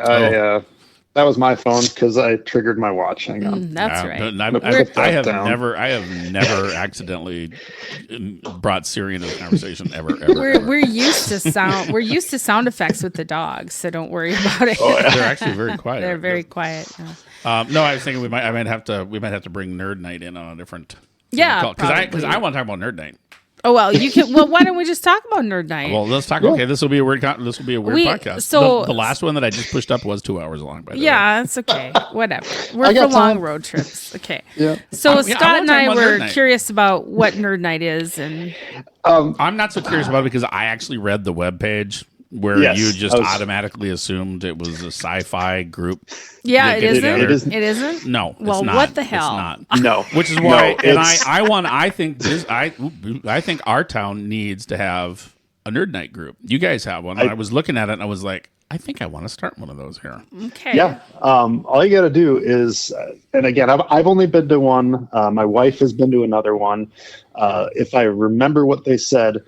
Speaker 2: That was my phone because I triggered my watch. Hang on.
Speaker 1: That's right.
Speaker 3: I have never accidentally brought Siri into the conversation ever.
Speaker 1: We're used to sound. We're used to sound effects with the dogs, so don't worry about it.
Speaker 3: They're actually very quiet.
Speaker 1: They're very quiet.
Speaker 3: No, I was thinking we might have to bring Nerd Night in on a different.
Speaker 1: Yeah,
Speaker 3: because I want to talk about Nerd Night.
Speaker 1: Oh well, you can. Well, why don't we just talk about Nerd Night?
Speaker 3: Well, let's talk. Okay, this will be a weird. This will be a weird podcast.
Speaker 1: So
Speaker 3: the last one that I just pushed up was 2 hours long. By the way.
Speaker 1: Yeah, it's okay. Whatever. We're for long road trips. Okay.
Speaker 2: Yeah.
Speaker 1: So
Speaker 3: Yeah,
Speaker 1: Scott and I
Speaker 3: want
Speaker 1: were
Speaker 3: Nerd Night.
Speaker 1: curious about what Nerd Night is, and
Speaker 3: I'm not so curious about it because I actually read the webpage where
Speaker 2: Yes,
Speaker 3: you just
Speaker 2: I was-
Speaker 3: automatically assumed it was a sci-fi group.
Speaker 1: yeah,
Speaker 3: that
Speaker 1: it
Speaker 3: get
Speaker 1: isn't.
Speaker 3: together.
Speaker 2: It isn't.
Speaker 1: It isn't.
Speaker 3: No,
Speaker 1: Well,
Speaker 3: it's not.
Speaker 1: what the hell?
Speaker 3: It's not.
Speaker 2: No.
Speaker 3: Which is why,
Speaker 2: No,
Speaker 3: and
Speaker 2: it's-
Speaker 3: I think this. I think our town needs to have a Nerd Night group. You guys have one. And I was looking at it and I was like, I think I want to start one of those here.
Speaker 1: Okay.
Speaker 2: Yeah. All you got to do is, and again, I've only been to one. My wife has been to another one. If I remember what they said,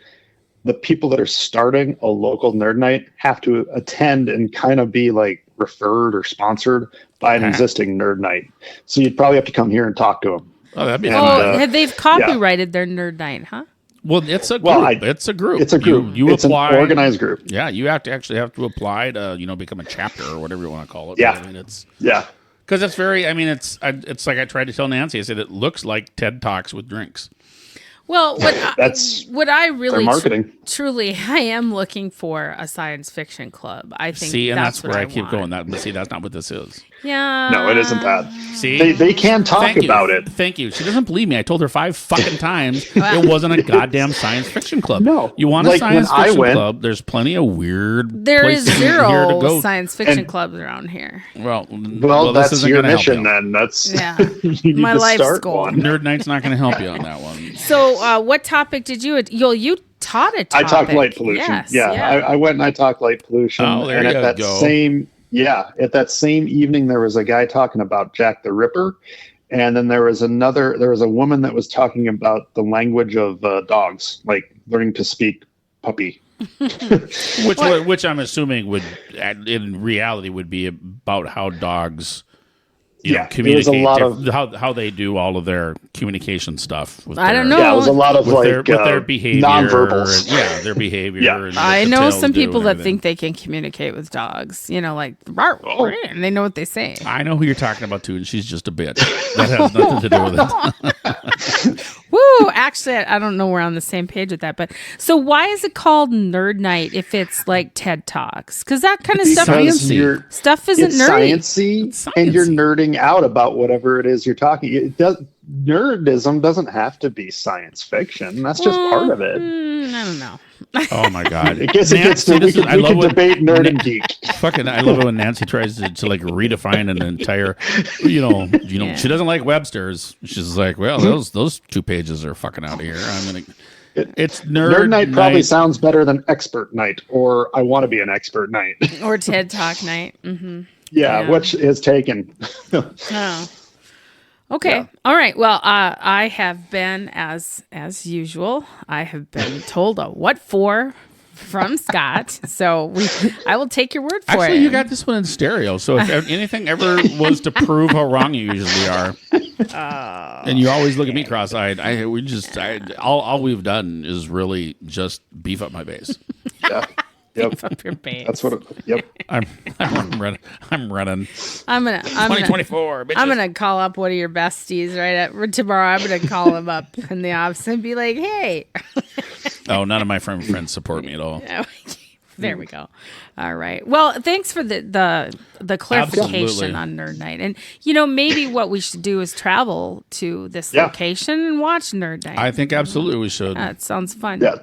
Speaker 2: the people that are starting a local Nerd Night have to attend and kind of be like referred or sponsored by an existing Nerd Night. So you'd probably have to come here and talk to them.
Speaker 3: Oh, that'd be
Speaker 2: And,
Speaker 3: fun.
Speaker 1: They've copyrighted their Nerd Night, huh?
Speaker 3: Well, it's a group.
Speaker 2: Well,
Speaker 3: it's a group.
Speaker 2: It's a group.
Speaker 3: You
Speaker 2: It's
Speaker 3: apply.
Speaker 2: an organized group.
Speaker 3: Yeah, you have to apply to become a chapter or whatever you want to call it.
Speaker 2: Yeah.
Speaker 3: I mean, it's
Speaker 2: Yeah.
Speaker 3: because it's very. I mean, it's like I tried to tell Nancy. I said it looks like TED Talks with drinks.
Speaker 1: Well,
Speaker 2: That's
Speaker 1: what I really
Speaker 2: their marketing.
Speaker 1: truly, I am looking for a science fiction club. I think
Speaker 3: See, and that's
Speaker 1: what
Speaker 3: where I keep
Speaker 1: want.
Speaker 3: going. But see, that's not what this is.
Speaker 1: Yeah.
Speaker 2: No, it isn't that.
Speaker 3: See,
Speaker 2: They can talk
Speaker 3: Thank you.
Speaker 2: about it.
Speaker 3: Thank you. She doesn't believe me. I told her 5 fucking times it wasn't a goddamn science fiction club.
Speaker 2: No.
Speaker 3: You want a
Speaker 2: Like, when
Speaker 3: science
Speaker 2: I
Speaker 3: fiction
Speaker 2: went-
Speaker 3: club? There's plenty of weird.
Speaker 1: There is
Speaker 3: places here to
Speaker 1: zero
Speaker 3: go.
Speaker 1: science fiction
Speaker 2: And-
Speaker 1: clubs around here.
Speaker 3: Well,
Speaker 2: Well,
Speaker 3: this
Speaker 2: that's
Speaker 3: isn't
Speaker 2: your
Speaker 3: gonna help
Speaker 2: mission
Speaker 3: you.
Speaker 2: then. That's
Speaker 1: Yeah.
Speaker 2: you need
Speaker 1: My
Speaker 2: to
Speaker 1: life's
Speaker 2: start
Speaker 1: goal.
Speaker 2: one.
Speaker 3: Nerd Night's not going to help you on that one.
Speaker 1: So, what topic did you taught a topic?
Speaker 2: I talked light pollution.
Speaker 1: Yes,
Speaker 2: yeah, I went and I talked light pollution.
Speaker 3: Oh, there
Speaker 2: and
Speaker 3: you
Speaker 2: at that
Speaker 3: go.
Speaker 2: at that same evening, there was a guy talking about Jack the Ripper, and then there was a woman that was talking about the language of dogs, like learning to speak puppy.
Speaker 3: Which I'm assuming would, in reality, would be about how dogs,
Speaker 2: Yeah, there was a
Speaker 3: communicate.
Speaker 2: lot of-
Speaker 3: how they do all of their communication stuff. With
Speaker 1: I don't
Speaker 3: their-
Speaker 1: know.
Speaker 2: Yeah, it was a lot of
Speaker 3: With
Speaker 2: like
Speaker 3: their behavior,
Speaker 2: nonverbals.
Speaker 3: yeah, their behavior.
Speaker 2: Yeah.
Speaker 3: and
Speaker 1: I
Speaker 3: what the
Speaker 1: know
Speaker 3: tails
Speaker 1: some
Speaker 3: do
Speaker 1: people
Speaker 3: and
Speaker 1: that
Speaker 3: everything.
Speaker 1: think they can communicate with dogs. Like, and they know what they say.
Speaker 3: I know who you're talking about too, and she's just a bitch. That has nothing to do with it.
Speaker 1: Woo! Actually, I don't know we're on the same page with that. But so why is it called Nerd Night if it's like TED Talks? Because that kind of stuff
Speaker 3: Sciencey.
Speaker 1: stuff isn't
Speaker 2: It's
Speaker 1: nerdy.
Speaker 2: sciencey,
Speaker 3: It's
Speaker 2: and you're
Speaker 3: sciencey.
Speaker 2: nerding out about whatever it is you're talking. Nerdism doesn't have to be science fiction. That's just part of it.
Speaker 1: I don't know.
Speaker 3: Oh my god!
Speaker 2: I guess it gets to we can debate nerd and geek.
Speaker 3: Fucking, I love it when Nancy tries to like redefine an entire,
Speaker 1: Yeah.
Speaker 3: she doesn't like Webster's. She's like, well, those 2 pages are fucking out of here. It's
Speaker 2: Nerd night probably sounds better than expert night, or I want to be an expert night.
Speaker 1: Or TED Talk Night. Mm-hmm.
Speaker 2: Yeah,
Speaker 1: Yeah.
Speaker 2: which is taken.
Speaker 1: Oh. Okay.
Speaker 2: Yeah.
Speaker 1: All right. Well, I have been as usual. I have been told a what for from Scott. So I will take your word for
Speaker 3: Actually,
Speaker 1: it.
Speaker 3: you got this one in stereo. So if anything ever was to prove how wrong you usually are, and you always look at me cross-eyed, all we've done is really just beef up my bass.
Speaker 2: Yeah. Yep.
Speaker 1: Up your base.
Speaker 2: That's what. Yep.
Speaker 3: I'm running.
Speaker 1: I'm gonna
Speaker 3: 2024. Bitches.
Speaker 1: I'm gonna call up one of your besties tomorrow. I'm gonna call him up in the office and be like, "Hey."
Speaker 3: Oh, none of my friends support me at all.
Speaker 1: There we go. All right. Well, thanks for the clarification
Speaker 3: Absolutely.
Speaker 1: on Nerd Night. And maybe what we should do is travel to this
Speaker 2: Yeah.
Speaker 1: location and watch Nerd Night.
Speaker 3: I think absolutely we should.
Speaker 1: That sounds fun.
Speaker 2: Yeah.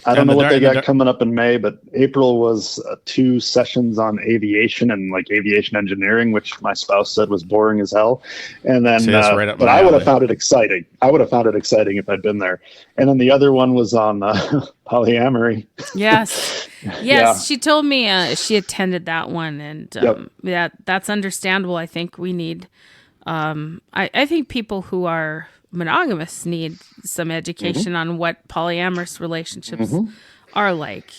Speaker 2: I don't
Speaker 3: And
Speaker 2: know
Speaker 3: the
Speaker 2: what they
Speaker 3: dar-
Speaker 2: got coming up in May, but April was 2 sessions on aviation and like aviation engineering, which my spouse said was boring as hell. And then,
Speaker 3: See, that's right up
Speaker 2: but
Speaker 3: my
Speaker 2: I would have
Speaker 3: alley.
Speaker 2: found it exciting. I would have found it exciting if I'd been there. And then the other one was on polyamory.
Speaker 1: Yes. Yes.
Speaker 2: Yeah.
Speaker 1: She told me she attended that one, and that's understandable. I think we need. I think people who are monogamous need some education on what polyamorous relationships are like.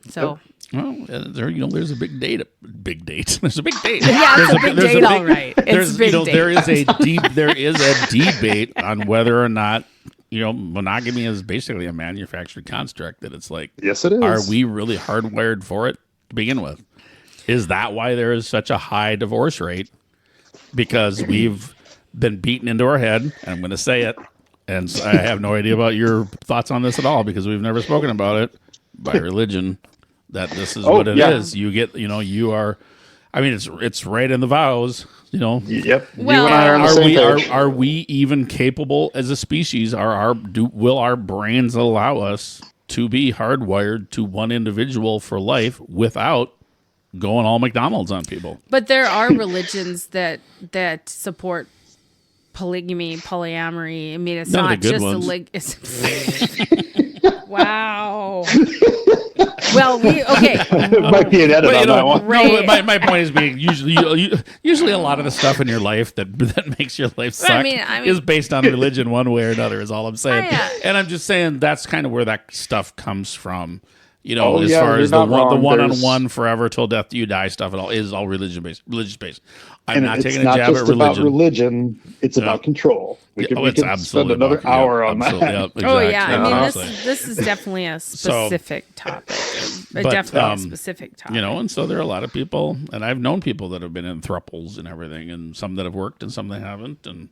Speaker 1: So.
Speaker 3: Well, there's a big date. There's a big date.
Speaker 1: Yeah, it's a big
Speaker 3: there's
Speaker 1: date, all right. It's
Speaker 3: There's
Speaker 1: a big date.
Speaker 3: there is a debate on whether or not monogamy is basically a manufactured construct. That it's like,
Speaker 2: Yes, it is.
Speaker 3: are we really hardwired for it to begin with? Is that why there is such a high divorce rate? Because we've been beaten into our head, and I'm going to say it, And so I have no idea about your thoughts on this at all because we've never spoken about it by religion. That this is what it is. You get, you are. I mean, it's right in the vows.
Speaker 2: Yep.
Speaker 1: Well,
Speaker 2: you and I are on the same page.
Speaker 3: Are we even capable as a species? Will our brains allow us to be hardwired to one individual for life without going all McDonald's on people?
Speaker 1: But there are religions that support polygamy, polyamory. I mean, it's
Speaker 3: None
Speaker 1: not
Speaker 3: of the good
Speaker 1: just wow. Well,
Speaker 2: It might be an edit on that one.
Speaker 1: Right.
Speaker 3: No, my point is being usually a lot of the stuff in your life that makes your life suck
Speaker 1: I mean,
Speaker 3: is based on religion one way or another. Is all I'm saying.
Speaker 1: Yeah.
Speaker 3: And I'm just saying that's kind of where that stuff comes from. As
Speaker 2: yeah,
Speaker 3: far
Speaker 2: you're
Speaker 3: as the
Speaker 2: not wrong.
Speaker 3: one-on-one forever till death do you die stuff, is all religious based. I'm not taking a
Speaker 2: not
Speaker 3: jab
Speaker 2: just
Speaker 3: at religion.
Speaker 2: about religion; it's about control. We could spend another hour on that.
Speaker 3: Exactly.
Speaker 1: Oh yeah, I mean
Speaker 3: Absolutely.
Speaker 1: this is definitely a specific topic.
Speaker 3: but,
Speaker 1: Definitely a specific topic.
Speaker 3: And so there are a lot of people, and I've known people that have been in thruples and everything, and some that have worked and some that haven't, and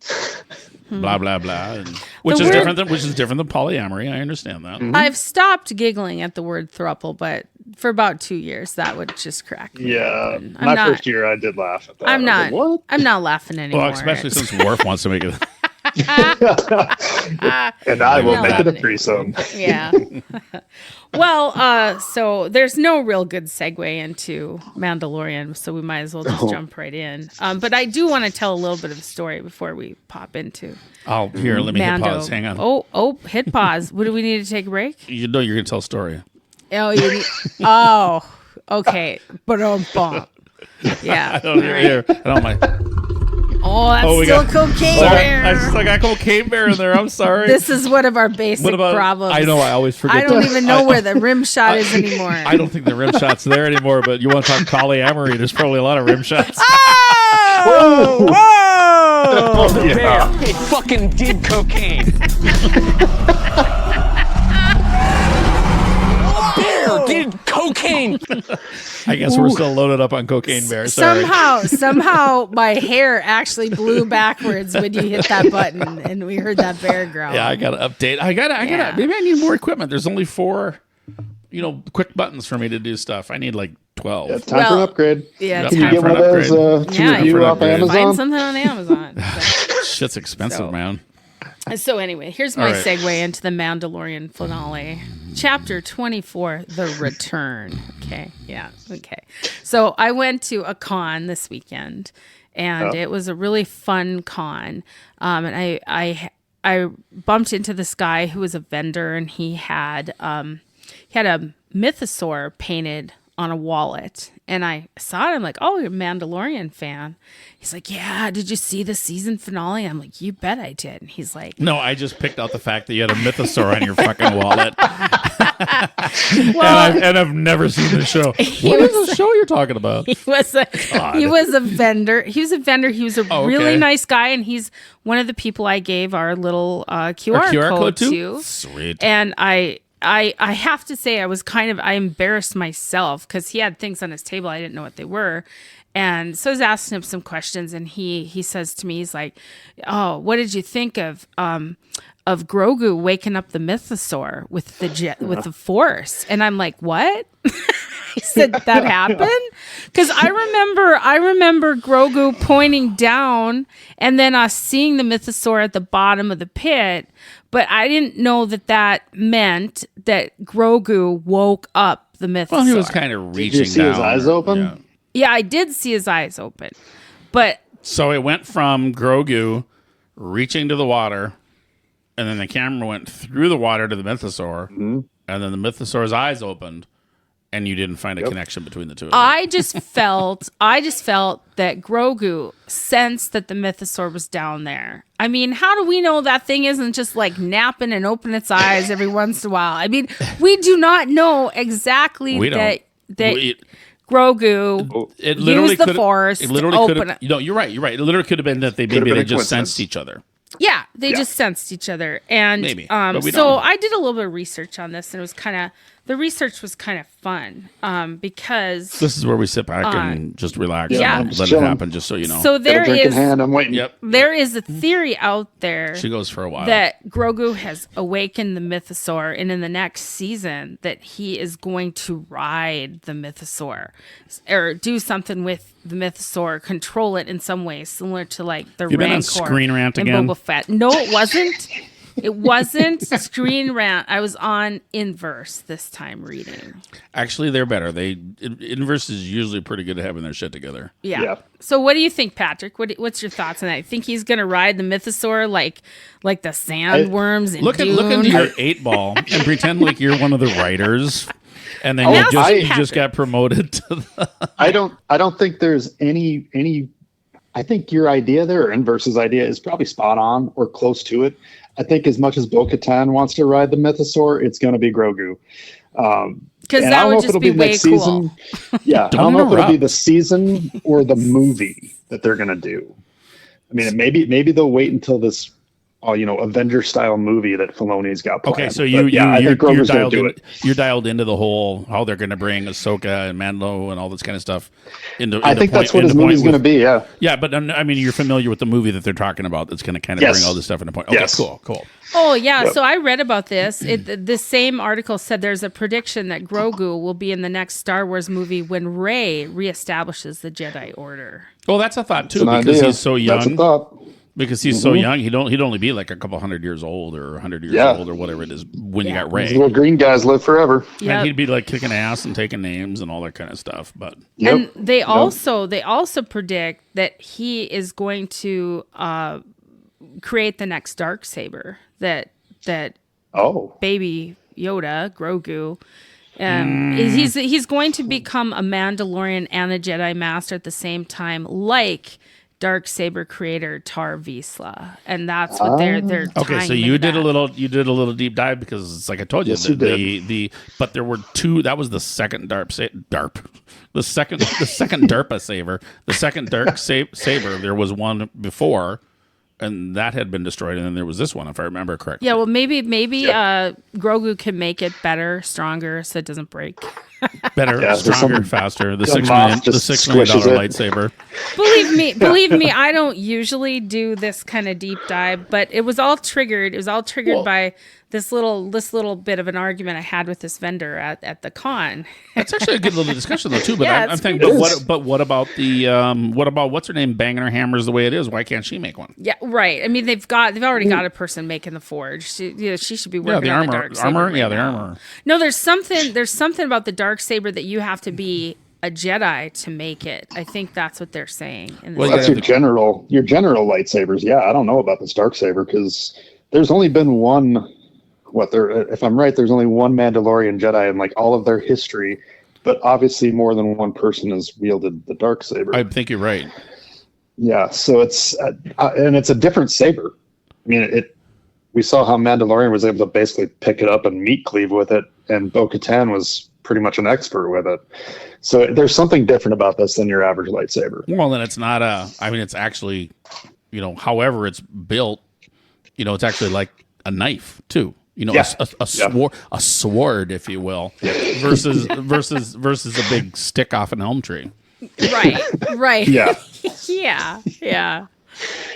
Speaker 3: blah blah blah, and which is different than polyamory. I understand that.
Speaker 1: I've stopped giggling at the word thruple, but for about 2 years that would just crack me.
Speaker 2: Yeah,
Speaker 1: open.
Speaker 2: first year I did laugh at that.
Speaker 1: I'm not.
Speaker 2: Like, what?
Speaker 1: I'm not laughing anymore.
Speaker 3: Well, especially since Worf wants to make it.
Speaker 2: And I will make it a threesome.
Speaker 1: Yeah. Well, so there's no real good segue into Mandalorian, so we might as well just jump right in. But I do want to tell a little bit of a story before we pop into.
Speaker 3: Oh, here, let me hit
Speaker 1: Mando.
Speaker 3: pause. Hang on.
Speaker 1: Oh, hit pause. What do we need to take a break?
Speaker 3: You're going to tell a story.
Speaker 1: Oh, okay. Ba-dum-bum. Yeah.
Speaker 3: I don't hear. I don't mind.
Speaker 1: Oh, that's still cocaine bear.
Speaker 3: I still got cocaine bear in there. I'm sorry.
Speaker 1: This is one of our basic problems.
Speaker 3: I know. I always forget.
Speaker 1: I don't even know where the rim shot is anymore.
Speaker 3: I don't think the rim shot's there anymore. But you want to talk polyamory? There's probably a lot of rim shots.
Speaker 1: Oh! Whoa!
Speaker 2: Yeah.
Speaker 4: He fucking did cocaine. Bear did cocaine.
Speaker 3: I guess we're still loaded up on cocaine bear. Sorry.
Speaker 1: Somehow, my hair actually blew backwards when you hit that button, and we heard that bear growl.
Speaker 3: Yeah, I got to update. I got to. Maybe I need more equipment. There's only 4, quick buttons for me to do stuff. I need like 12.
Speaker 2: Yeah, time for an upgrade.
Speaker 1: Yeah,
Speaker 2: Can you get one of those to review off Amazon?
Speaker 1: Find something on Amazon.
Speaker 3: Shit's expensive, man.
Speaker 1: So anyway, here's my segue into the Mandalorian finale. Chapter 24, The Return. Okay, yeah, okay. So I went to a con this weekend, and it was a really fun con. And I bumped into this guy who was a vendor, and he had a mythosaur painted on a wallet, and I saw it. I'm like, oh, you're a Mandalorian fan. He's like, yeah, did you see the season finale? I'm like, you bet I did. And he's like,
Speaker 3: no, I just picked out the fact that you had a mythosaur on your fucking wallet. and I've never seen the show. What is the show you're talking about?
Speaker 1: He was a vendor. He was a vendor. He was a really nice guy, and he's one of the people I gave our little QR code to.
Speaker 3: Sweet.
Speaker 1: And I have to say, I embarrassed myself because he had things on his table. I didn't know what they were. And so I was asking him some questions, and he says to me, he's like, oh, what did you think of Grogu waking up the mythosaur with the Force? And I'm like, what? He said that happened? Because I remember Grogu pointing down and then us seeing the mythosaur at the bottom of the pit, but I didn't know that meant that Grogu woke up the mythosaur.
Speaker 3: Well, he was kind of reaching down.
Speaker 2: Did you see his eyes open?
Speaker 1: Yeah, I did see his eyes open. But
Speaker 3: so it went from Grogu reaching to the water, and then the camera went through the water to the mythosaur, and then the mythosaur's eyes opened, and you didn't find a connection between the two of them.
Speaker 1: I just felt that Grogu sensed that the mythosaur was down there. I mean, how do we know that thing isn't just like napping and open its eyes every once in a while? I mean, we do not know exactly that Grogu used the Force to open it.
Speaker 3: You're right. It literally could have been that they just sensed each other.
Speaker 1: Yeah, they just sensed each other. And
Speaker 3: maybe. But we
Speaker 1: so
Speaker 3: don't.
Speaker 1: I did a little bit of research on this, and it was kind of the research was kind of fun because
Speaker 3: This is where we sit back and just relax
Speaker 1: yeah.
Speaker 3: and let it
Speaker 2: Chilling.
Speaker 3: happen, just so you know.
Speaker 1: so
Speaker 2: Got a
Speaker 1: there
Speaker 2: drink in
Speaker 1: is
Speaker 2: hand. I'm waiting.
Speaker 3: Yep.
Speaker 1: there is a theory out there
Speaker 3: She goes for a while.
Speaker 1: that Grogu has awakened the mythosaur, and in the next season that he is going to ride the mythosaur or do something with the mythosaur, control it in some way, similar to like the
Speaker 3: You been on
Speaker 1: Rancor
Speaker 3: Screen Rant
Speaker 1: in
Speaker 3: again?
Speaker 1: Boba Fett. No, it wasn't. It wasn't Screen Rant. I was on Inverse this time reading.
Speaker 3: Actually, they're better. Inverse is usually pretty good at having their shit together.
Speaker 1: Yeah. So what do you think, Patrick? What's your thoughts on that? You think he's going to ride the mythosaur like the sandworms in
Speaker 3: Look
Speaker 1: Dune?
Speaker 3: into your 8-ball and pretend like you're one of the writers, and then
Speaker 1: Yes,
Speaker 3: you
Speaker 1: Patrick.
Speaker 3: just got promoted to the.
Speaker 2: I don't think there's any. I think your idea there, or Inverse's idea, is probably spot on or close to it. I think as much as Bo-Katan wants to ride the mythosaur, it's going to be Grogu.
Speaker 1: Because that would just be way cool.
Speaker 2: Yeah, I don't know if it'll be
Speaker 3: interrupt.
Speaker 2: the season or the movie that they're going to do. I mean, maybe they'll wait until this, Avenger style movie that Filoni's got planned.
Speaker 3: Okay, so
Speaker 2: But
Speaker 3: you're
Speaker 2: Grogu's gonna
Speaker 3: dialed
Speaker 2: do
Speaker 3: in,
Speaker 2: it.
Speaker 3: you're dialed into the whole how they're going to bring Ahsoka and Mando and all this kind of stuff.
Speaker 2: I think that's what his movie's going to be. Yeah.
Speaker 3: Yeah, but I mean, you're familiar with the movie that they're talking about. That's going to kind of
Speaker 2: Yes.
Speaker 3: bring all this stuff into point. Okay,
Speaker 2: Yes.
Speaker 3: cool.
Speaker 1: Oh, yeah.
Speaker 2: Yep.
Speaker 1: So I read about this. The same article said there's a prediction that Grogu will be in the next Star Wars movie when Rey reestablishes the Jedi Order.
Speaker 3: Well, that's a thought too,
Speaker 2: It's an
Speaker 3: because
Speaker 2: idea.
Speaker 3: he's so
Speaker 2: That's a
Speaker 3: young.
Speaker 2: thought.
Speaker 3: Because he's so young, he'd only be like a couple hundred years old or 100 years
Speaker 2: Yeah.
Speaker 3: old or whatever it is when you got
Speaker 2: These
Speaker 3: Ray.
Speaker 2: little green guys live forever.
Speaker 1: Yeah.
Speaker 3: And he'd be like kicking ass and taking names and all that kind of stuff. But
Speaker 2: Yep.
Speaker 1: And they also predict that he is going to create the next Darksaber that
Speaker 2: Oh.
Speaker 1: baby Yoda, Grogu. He's going to become a Mandalorian and a Jedi Master at the same time, like Darksaber creator Tar Vizsla, and that's what they're
Speaker 3: okay,
Speaker 1: tying
Speaker 3: so
Speaker 1: him
Speaker 3: you
Speaker 1: into
Speaker 3: did a
Speaker 1: that.
Speaker 3: little deep dive because it's like I told you,
Speaker 2: Yes, you did.
Speaker 3: but there were two. That was the second the second DARPA saber, the second dark saber. There was one before, and that had been destroyed, and then there was this one, if I remember correctly.
Speaker 1: Yeah, well, maybe Grogu can make it better, stronger, so it doesn't break.
Speaker 3: Better,
Speaker 2: Yeah, there's
Speaker 3: stronger,
Speaker 2: some-
Speaker 3: faster. The
Speaker 2: Gun
Speaker 3: $6
Speaker 2: Moss
Speaker 3: million,
Speaker 2: just
Speaker 3: $6 million
Speaker 2: squishes it.
Speaker 3: lightsaber.
Speaker 1: Believe me, I don't usually do this kind of deep dive, but it was all triggered. It was all triggered
Speaker 3: Well-
Speaker 1: by this little bit of an argument I had with this vendor at the con.
Speaker 3: That's actually a good little discussion though too. But
Speaker 1: Yeah,
Speaker 3: I'm
Speaker 1: it's
Speaker 3: thinking,
Speaker 1: pretty
Speaker 3: what about what's her name banging her hammers the way it is? Why can't she make one?
Speaker 1: Yeah, right. I mean, they've already got a person making the forge. She should be working
Speaker 3: the
Speaker 1: on
Speaker 3: armor,
Speaker 1: the Darksaber right
Speaker 3: yeah, the
Speaker 1: now.
Speaker 3: armor.
Speaker 1: No, there's something about the Darksaber that you have to be a Jedi to make it. I think that's what they're saying. In this
Speaker 3: Well,
Speaker 2: That's
Speaker 3: yeah,
Speaker 2: your general lightsabers. Yeah, I don't know about this Darksaber because there's only been one. If I'm right, there's only one Mandalorian Jedi in like all of their history, but obviously more than one person has wielded the Darksaber.
Speaker 3: I think you're right.
Speaker 2: Yeah, so it's and it's a different saber. I mean, we saw how Mandalorian was able to basically pick it up and meat cleave with it, and Bo-Katan was pretty much an expert with it. So there's something different about this than your average lightsaber.
Speaker 3: Well, then it's not it's actually, however it's built, it's actually like a knife too.
Speaker 2: Yeah.
Speaker 3: A sword, if you will, versus a big stick off an elm tree.
Speaker 1: Right.
Speaker 2: Yeah.
Speaker 1: yeah.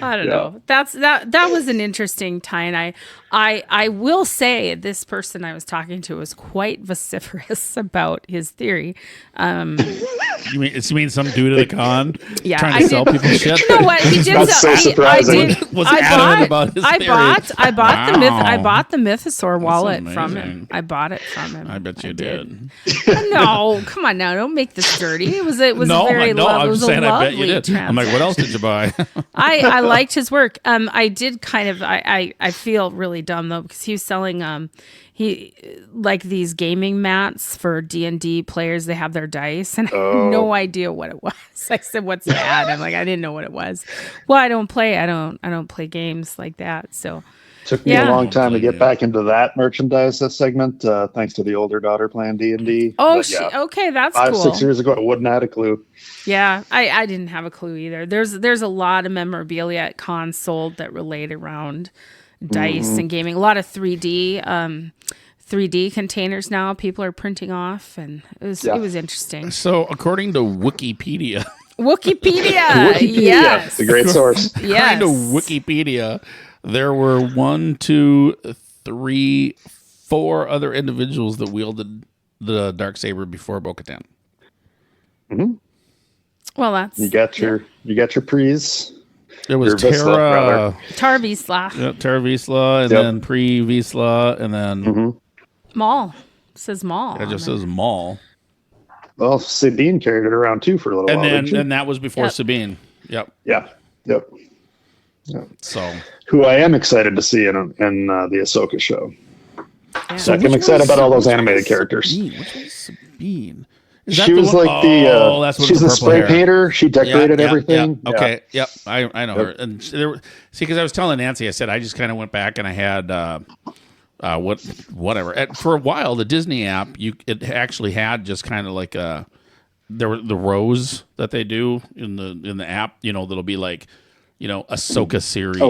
Speaker 1: I don't know. That was an interesting tie, and I will say this person I was talking to was quite vociferous about his theory.
Speaker 3: You mean some dude at the con
Speaker 1: Yeah,
Speaker 3: trying to sell people shit?
Speaker 1: You know what? He did.
Speaker 2: That's so surprising.
Speaker 3: Was adamant about his theory.
Speaker 1: I bought the
Speaker 3: Wow.
Speaker 1: I bought the Mythosaur wallet from him.
Speaker 3: amazing.
Speaker 1: I bought it from him.
Speaker 3: I bet you did.
Speaker 1: No, come on now, don't make this dirty. It was
Speaker 3: No,
Speaker 1: very
Speaker 3: no,
Speaker 1: lovely.
Speaker 3: I'm
Speaker 1: It was
Speaker 3: saying
Speaker 1: a
Speaker 3: I bet you
Speaker 1: lovely
Speaker 3: did. I'm like, what else did you buy?
Speaker 1: I liked his work. I did kind of. I feel really dumb though because he was selling he like these gaming mats for D&D players. They have their dice, and I had no idea what it was. I said, "What's that?" I'm like, I didn't know what it was. Well, I don't play games like that. So
Speaker 2: Took me
Speaker 1: Yeah.
Speaker 2: a long time to get
Speaker 3: Yeah.
Speaker 2: back into that merchandise segment, thanks to the older daughter playing D&D.
Speaker 1: oh,
Speaker 2: But yeah,
Speaker 1: okay, that's
Speaker 2: 5,
Speaker 1: cool.
Speaker 2: 6 years ago, I wouldn't have had a clue.
Speaker 1: Yeah, I didn't have a clue either. There's a lot of memorabilia at cons sold that relate around dice and gaming. A lot of 3D 3D containers now. People are printing off, and it was interesting.
Speaker 3: So, according to Wikipedia,
Speaker 1: Wikipedia, yes,
Speaker 2: it's a great source.
Speaker 1: Yes.
Speaker 3: According to Wikipedia, there were 1, 2, 3, 4 other individuals that wielded the Darksaber before Bo-Katan.
Speaker 2: Mm-hmm.
Speaker 1: Well, that's
Speaker 2: you got your Prees.
Speaker 3: It was
Speaker 2: Your Vizsla,
Speaker 3: Terra
Speaker 1: Tarvisla.
Speaker 3: Yeah, Terra Vizsla, and then Pre Vizsla, and then
Speaker 1: Maul. It says Maul.
Speaker 3: it just says Maul.
Speaker 2: Well, Sabine carried it around too for a little while.
Speaker 3: And that was before Sabine. Yep.
Speaker 2: Yeah. Yep.
Speaker 3: So
Speaker 2: who I am excited to see in the Ahsoka show.
Speaker 1: Yeah.
Speaker 2: So I'm excited about all those animated characters.
Speaker 3: Which was Sabine?
Speaker 2: She was like she's a spray painter. She decorated everything.
Speaker 3: Yeah. Okay. Yep. I know her. And because I was telling Nancy, I said I just kind of went back and I had whatever. For a while, the Disney app, it actually had just kind of like there were the rows that they do in the app. That'll be like Ahsoka series.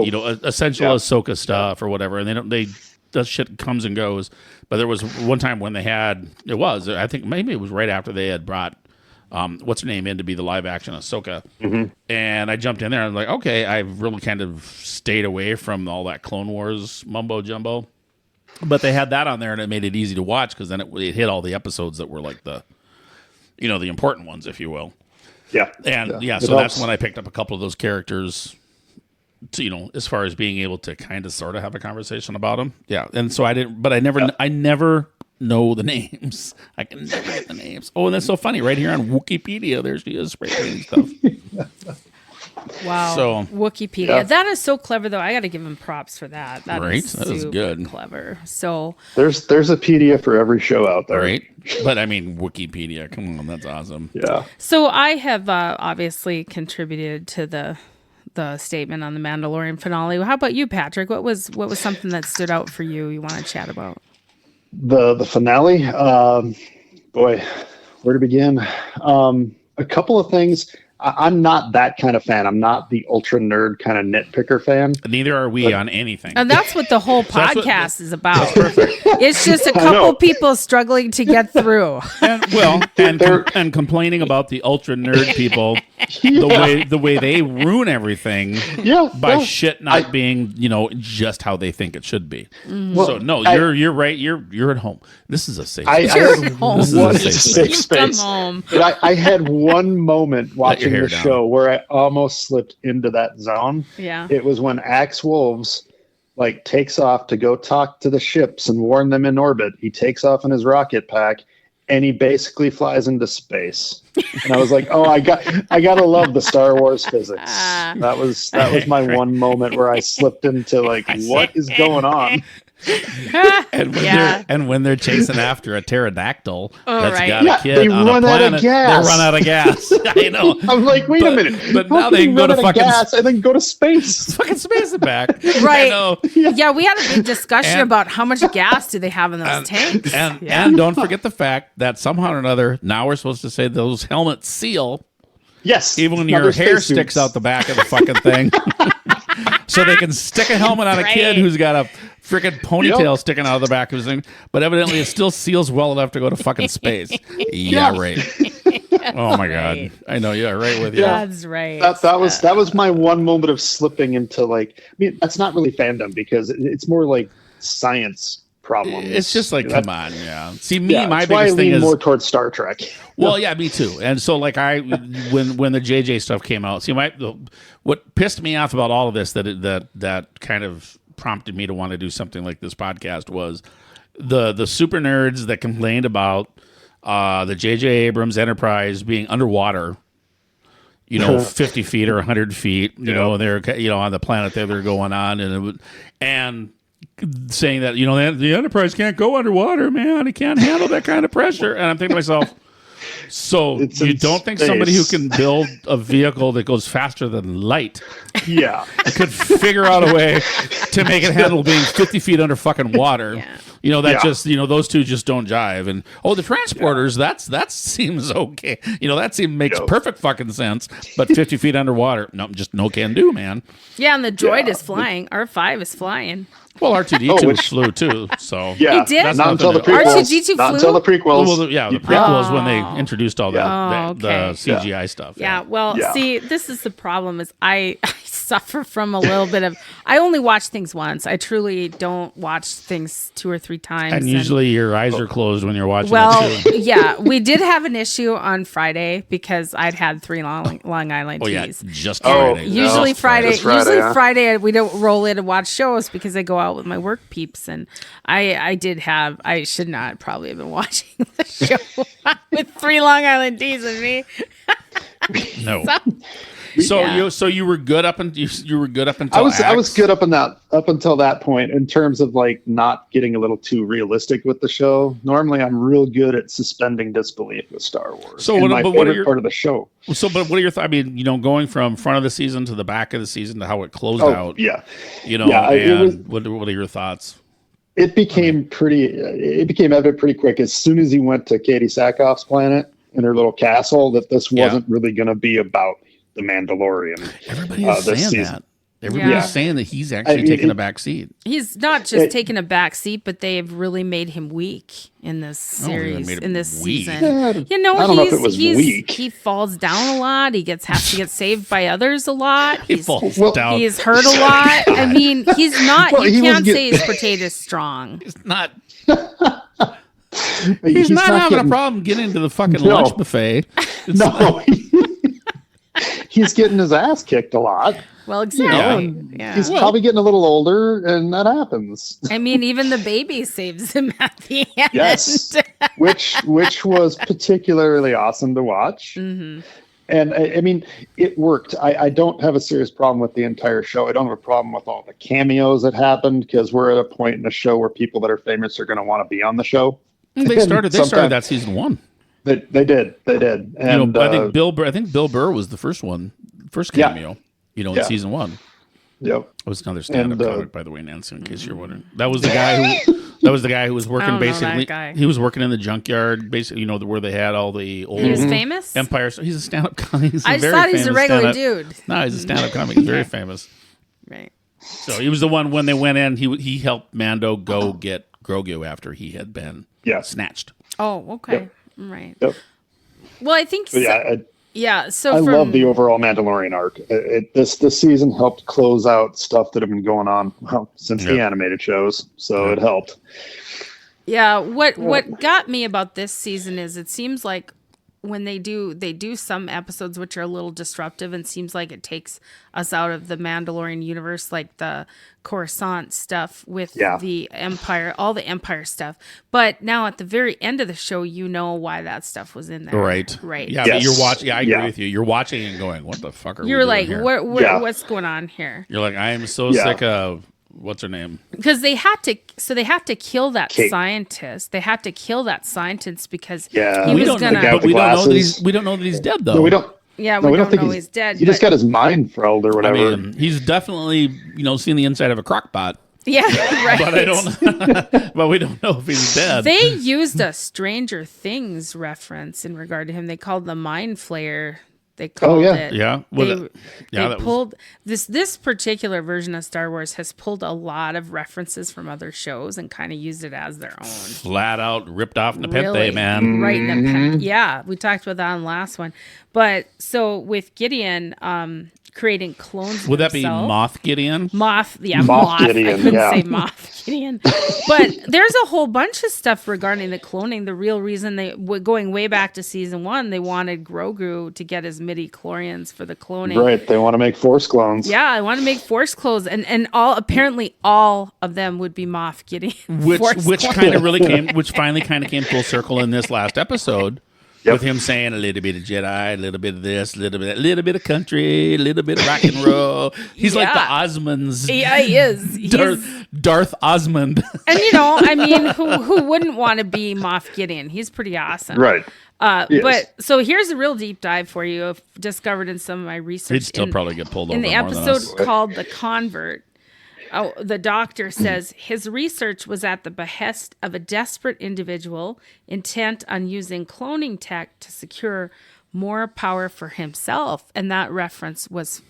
Speaker 3: Essential Ahsoka stuff or whatever. And that shit comes and goes. But there was one time when I think maybe it was right after they had brought what's her name in to be the live action Ahsoka. Mm-hmm. And I jumped in there and I was like, okay, I've really kind of stayed away from all that Clone Wars mumbo jumbo. But they had that on there and it made it easy to watch because then it hit all the episodes that were like the important ones, if you will.
Speaker 2: Yeah.
Speaker 3: And so that's when I picked up a couple of those characters to, as far as being able to kind of sort of have a conversation about them. Yeah. And so I never know the names. I can never get the names. Oh, and that's so funny. Right here on Wikipedia, there she is spray painting stuff.
Speaker 1: Wow.
Speaker 3: So
Speaker 1: Wikipedia. Yeah. That is so clever, though. I got to give him props for that. That
Speaker 3: is good.
Speaker 1: Clever. So
Speaker 2: there's a PDF for every show out there.
Speaker 3: Right. But I mean, Wikipedia. Come on. That's awesome.
Speaker 2: Yeah.
Speaker 1: So I have obviously contributed to the statement on the Mandalorian finale. How about you, Patrick? What was something that stood out for you want to chat about?
Speaker 2: The finale? Boy, where to begin? A couple of things. I'm not that kind of fan. I'm not the ultra nerd kind of nitpicker fan.
Speaker 3: Neither are we on anything.
Speaker 1: And that's what the whole podcast is about. It's just a couple people struggling to get through.
Speaker 3: And complaining about the ultra nerd people, the way they ruin everything by shit not being, just how they think it should be. So no, you're right. You're at home. This is a safe space.
Speaker 1: You're at home.
Speaker 2: This is a safe space.
Speaker 1: Home.
Speaker 2: But I had one moment watching the show where I almost slipped into that zone.
Speaker 1: Yeah.
Speaker 2: It was when Axe Wolves takes off to go talk to the ships and warn them in orbit. He takes off in his rocket pack and he basically flies into space. And I was like, oh, I gotta love the Star Wars physics. That was my one moment where I slipped into what is going on?
Speaker 3: And when they're chasing after a pterodactyl that's got a kid
Speaker 2: they
Speaker 3: on
Speaker 2: run
Speaker 3: a planet,
Speaker 2: out of gas.
Speaker 3: They run out of gas. I know.
Speaker 2: I'm like, wait a minute.
Speaker 3: But
Speaker 2: How
Speaker 3: now they can go to fucking
Speaker 2: gas and then go to space.
Speaker 3: Fucking space and back.
Speaker 1: Right.
Speaker 3: I know.
Speaker 1: Yeah, we had a big discussion about how much gas do they have in those tanks.
Speaker 3: And don't forget the fact that somehow or another, now we're supposed to say those helmets seal.
Speaker 2: Yes.
Speaker 3: Even when your hair sticks out the back of the fucking thing. So they can stick a helmet on a kid who's got a freaking ponytail sticking out of the back of his thing, but evidently it still seals well enough to go to fucking space. Yeah, right. Oh my god, I know. Yeah, right with you.
Speaker 1: That's right.
Speaker 2: That was my one moment of slipping into that's not really fandom because it's more like science problems.
Speaker 3: It's just come on, yeah. See, my biggest thing is
Speaker 2: more towards Star Trek.
Speaker 3: Well, yeah, me too. And so, when the JJ stuff came out, see, what pissed me off about all of this that kind of prompted me to want to do something like this podcast was the super nerds that complained about the J.J. Abrams Enterprise being underwater. 50 feet or 100 feet. They're on the planet that they're going on, and saying that the Enterprise can't go underwater, man. It can't handle that kind of pressure. And I'm thinking to myself, So
Speaker 2: It's
Speaker 3: you
Speaker 2: in
Speaker 3: don't think somebody who
Speaker 2: space.
Speaker 3: can build a vehicle that goes faster than light
Speaker 2: Yeah.
Speaker 3: could figure out a way to make it handle being 50 feet under fucking water?
Speaker 1: Yeah.
Speaker 3: You know, that
Speaker 2: Yeah.
Speaker 3: just, those two just don't jive. And, the transporters, that seems okay. That makes
Speaker 2: Yep.
Speaker 3: perfect fucking sense. But 50 feet underwater, no, just no can do, man.
Speaker 1: Yeah, and the droid
Speaker 2: Yeah.
Speaker 1: is flying. R5 is flying.
Speaker 3: Well, R2D2
Speaker 2: which-
Speaker 3: flew too, so.
Speaker 2: Yeah.
Speaker 1: He did?
Speaker 3: That's
Speaker 2: Not until the
Speaker 3: nothing
Speaker 2: prequels.
Speaker 1: R2D2
Speaker 2: Not
Speaker 1: flew?
Speaker 2: until the prequels.
Speaker 3: Well, the prequels when they introduced all the
Speaker 1: Oh, okay.
Speaker 3: CGI stuff.
Speaker 1: Yeah, well,
Speaker 2: Yeah.
Speaker 1: see, this is the problem is I suffer from a little bit of I only watch things once. I truly don't watch things 2 or 3 times.
Speaker 3: And usually your eyes are closed when you're watching
Speaker 1: well,
Speaker 3: it too.
Speaker 1: yeah, we did have an issue on Friday because I'd had 3 Long Island
Speaker 3: Oh yeah,
Speaker 1: teas.
Speaker 3: just
Speaker 2: Oh,
Speaker 3: Friday.
Speaker 1: Usually
Speaker 2: No,
Speaker 1: Friday,
Speaker 2: just Friday,
Speaker 1: usually
Speaker 2: huh?
Speaker 1: Friday we don't roll in and watch shows because I go out with my work peeps, and I should not probably have been watching the show with 3 Long Island teas with me.
Speaker 3: No.
Speaker 1: Yeah.
Speaker 3: So you were good up until you were good up until
Speaker 2: I was
Speaker 3: Acts?
Speaker 2: good up until that point in terms of like not getting a little too realistic with the show. Normally, I'm real good at suspending disbelief with Star Wars.
Speaker 3: So
Speaker 2: And
Speaker 3: what-
Speaker 2: my
Speaker 3: but what are
Speaker 2: favorite
Speaker 3: your-
Speaker 2: part of the show?
Speaker 3: So, but what are your thoughts? I mean, going from front of the season to the back of the season to how it closed out.
Speaker 2: Yeah,
Speaker 3: And
Speaker 2: it was-
Speaker 3: what are your thoughts?
Speaker 2: it became evident pretty quick as soon as he went to Katie Sackhoff's planet in her little castle that this
Speaker 3: Yeah.
Speaker 2: wasn't really going to be about the Mandalorian.
Speaker 3: Everybody is saying
Speaker 2: this season.
Speaker 3: that. Everybody's
Speaker 1: Yeah.
Speaker 3: saying that he's actually
Speaker 2: mean,
Speaker 3: taking
Speaker 2: it-
Speaker 3: a back seat.
Speaker 1: He's not just taking a back seat, but they've really made him weak in this
Speaker 3: Oh, they
Speaker 1: series,
Speaker 3: made him
Speaker 1: in this
Speaker 3: weak.
Speaker 1: season.
Speaker 2: Yeah,
Speaker 1: You know,
Speaker 2: I don't know if it was weak.
Speaker 1: he falls down a lot. He has to get saved by others a lot.
Speaker 3: He falls
Speaker 2: well,
Speaker 3: down.
Speaker 1: He's hurt a lot. I mean, he's not.
Speaker 2: Well,
Speaker 1: you
Speaker 2: he was
Speaker 1: can't
Speaker 2: get-
Speaker 1: say his potato strong.
Speaker 3: He's not.
Speaker 2: He's
Speaker 3: He's not having
Speaker 2: getting-
Speaker 3: a problem getting to the fucking
Speaker 2: No.
Speaker 3: lunch buffet.
Speaker 2: No, he's getting his ass kicked a lot.
Speaker 1: Well, exactly.
Speaker 2: and
Speaker 1: Yeah.
Speaker 2: He's probably getting a little older, and that happens.
Speaker 1: I mean, even the baby saves him at the end.
Speaker 2: Yes, which was particularly awesome to watch.
Speaker 1: Mm-hmm.
Speaker 2: And I mean, it worked. I don't have a serious problem with the entire show. I don't have a problem with all the cameos that happened because we're at a point in the show where people that are famous are going to want to be on the show.
Speaker 3: They started
Speaker 2: Sometimes-
Speaker 3: that season 1.
Speaker 2: They did. And
Speaker 3: I think Bill Burr was the first
Speaker 2: Yeah.
Speaker 3: cameo. In
Speaker 2: Yeah.
Speaker 3: season 1.
Speaker 2: Yep.
Speaker 3: It was another stand-up
Speaker 2: And,
Speaker 3: comic, by the way, Nancy. In case you're wondering, that was the guy who. That was the guy who was working
Speaker 1: don't know that
Speaker 3: basically.
Speaker 1: guy.
Speaker 3: He was working in the junkyard, basically. Where they had all the old
Speaker 1: He was famous.
Speaker 3: Empire. He's a stand-up comic. He's a
Speaker 1: I just
Speaker 3: very
Speaker 1: thought he's a
Speaker 3: famous
Speaker 1: regular
Speaker 3: stand-up-
Speaker 1: dude.
Speaker 3: No, he's a stand-up comic. He's very famous.
Speaker 1: Right.
Speaker 3: So he was the one when they went in. He helped Mando go get Grogu after he had been
Speaker 2: Yeah.
Speaker 3: snatched.
Speaker 1: Oh, okay. Right.
Speaker 2: Yep.
Speaker 1: Well, I think.
Speaker 2: But yeah,
Speaker 1: Yeah. So
Speaker 2: I
Speaker 1: from,
Speaker 2: love the overall Mandalorian arc. This season helped close out stuff that had been going on since the animated shows, so it helped.
Speaker 1: Yeah, what got me about this season is it seems like when they do some episodes which are a little disruptive and seems like it takes us out of the Mandalorian universe, like the Coruscant stuff with the Empire, all the Empire stuff. But now at the very end of the show, you know why that stuff was in there.
Speaker 3: Right.
Speaker 1: Right.
Speaker 3: Yeah,
Speaker 2: Yes.
Speaker 3: but you're watching. Yeah, I agree
Speaker 2: Yeah.
Speaker 3: with you. You're watching and going, "What the fuck are we
Speaker 1: You're
Speaker 3: doing
Speaker 1: like,
Speaker 3: here?"
Speaker 1: what's going on here?
Speaker 3: You're like, I am so
Speaker 2: Yeah.
Speaker 3: sick of what's her name?
Speaker 1: Because they had to kill that
Speaker 2: Kate.
Speaker 1: scientist. They had to kill that scientist because
Speaker 2: Yeah.
Speaker 1: he
Speaker 3: We
Speaker 1: was
Speaker 3: don't,
Speaker 1: gonna.
Speaker 2: guy with
Speaker 3: but we
Speaker 2: the
Speaker 3: don't know that
Speaker 2: glasses.
Speaker 3: we don't know that he's dead though.
Speaker 2: No, we don't.
Speaker 1: Yeah,
Speaker 2: No,
Speaker 1: we don't
Speaker 2: think
Speaker 1: know he's dead.
Speaker 2: He just
Speaker 1: but-
Speaker 2: got his mind frelled or
Speaker 3: I
Speaker 2: whatever.
Speaker 3: mean, he's definitely seen the inside of a crock pot,
Speaker 1: Yeah, right.
Speaker 3: but I don't. But we don't know if he's dead.
Speaker 1: They used a Stranger Things reference in regard to him. They called the Mind Flayer. They called
Speaker 2: yeah.
Speaker 1: it.
Speaker 3: Yeah, well,
Speaker 1: They
Speaker 3: that was-
Speaker 1: pulled this particular version of Star Wars has pulled a lot of references from other shows and kind of used it as their own.
Speaker 3: flat out ripped off Nepenthe,
Speaker 1: Really?
Speaker 3: man.
Speaker 1: Right in the yeah, we talked about that on the last one. But so with Gideon creating clones of
Speaker 3: Would that be
Speaker 1: himself-
Speaker 3: Moth Gideon?
Speaker 1: Moth, yeah,
Speaker 2: Moth
Speaker 1: Moth. I
Speaker 2: Gideon,
Speaker 1: couldn't
Speaker 2: yeah.
Speaker 1: say Moth Gideon. But there's a whole bunch of stuff regarding the cloning. The real reason going way back to season 1, they wanted Grogu to get his midi-chlorians for the cloning.
Speaker 2: Right. They want to make Force clones.
Speaker 1: Yeah, I want to make Force clones, and apparently all of them would be Moth Gideon.
Speaker 3: Which
Speaker 1: Force
Speaker 3: which
Speaker 1: clones.
Speaker 3: kind of really came, which finally kind of came full circle in this last episode. with him saying a little bit of Jedi, a little bit of this, a little bit of country, a little bit of rock and roll. He's like the Osmonds.
Speaker 1: Yeah, he is.
Speaker 3: Darth Osmond.
Speaker 1: And I mean, who wouldn't want to be Moff Gideon? He's pretty awesome.
Speaker 2: Right. Yes.
Speaker 1: But so here's a real deep dive for you. I've discovered in some of my research.
Speaker 3: He'd still probably get pulled over
Speaker 1: in the
Speaker 3: more than us.
Speaker 1: episode called "The Convert." Oh, the doctor says his research was at the behest of a desperate individual intent on using cloning tech to secure more power for himself, and that reference was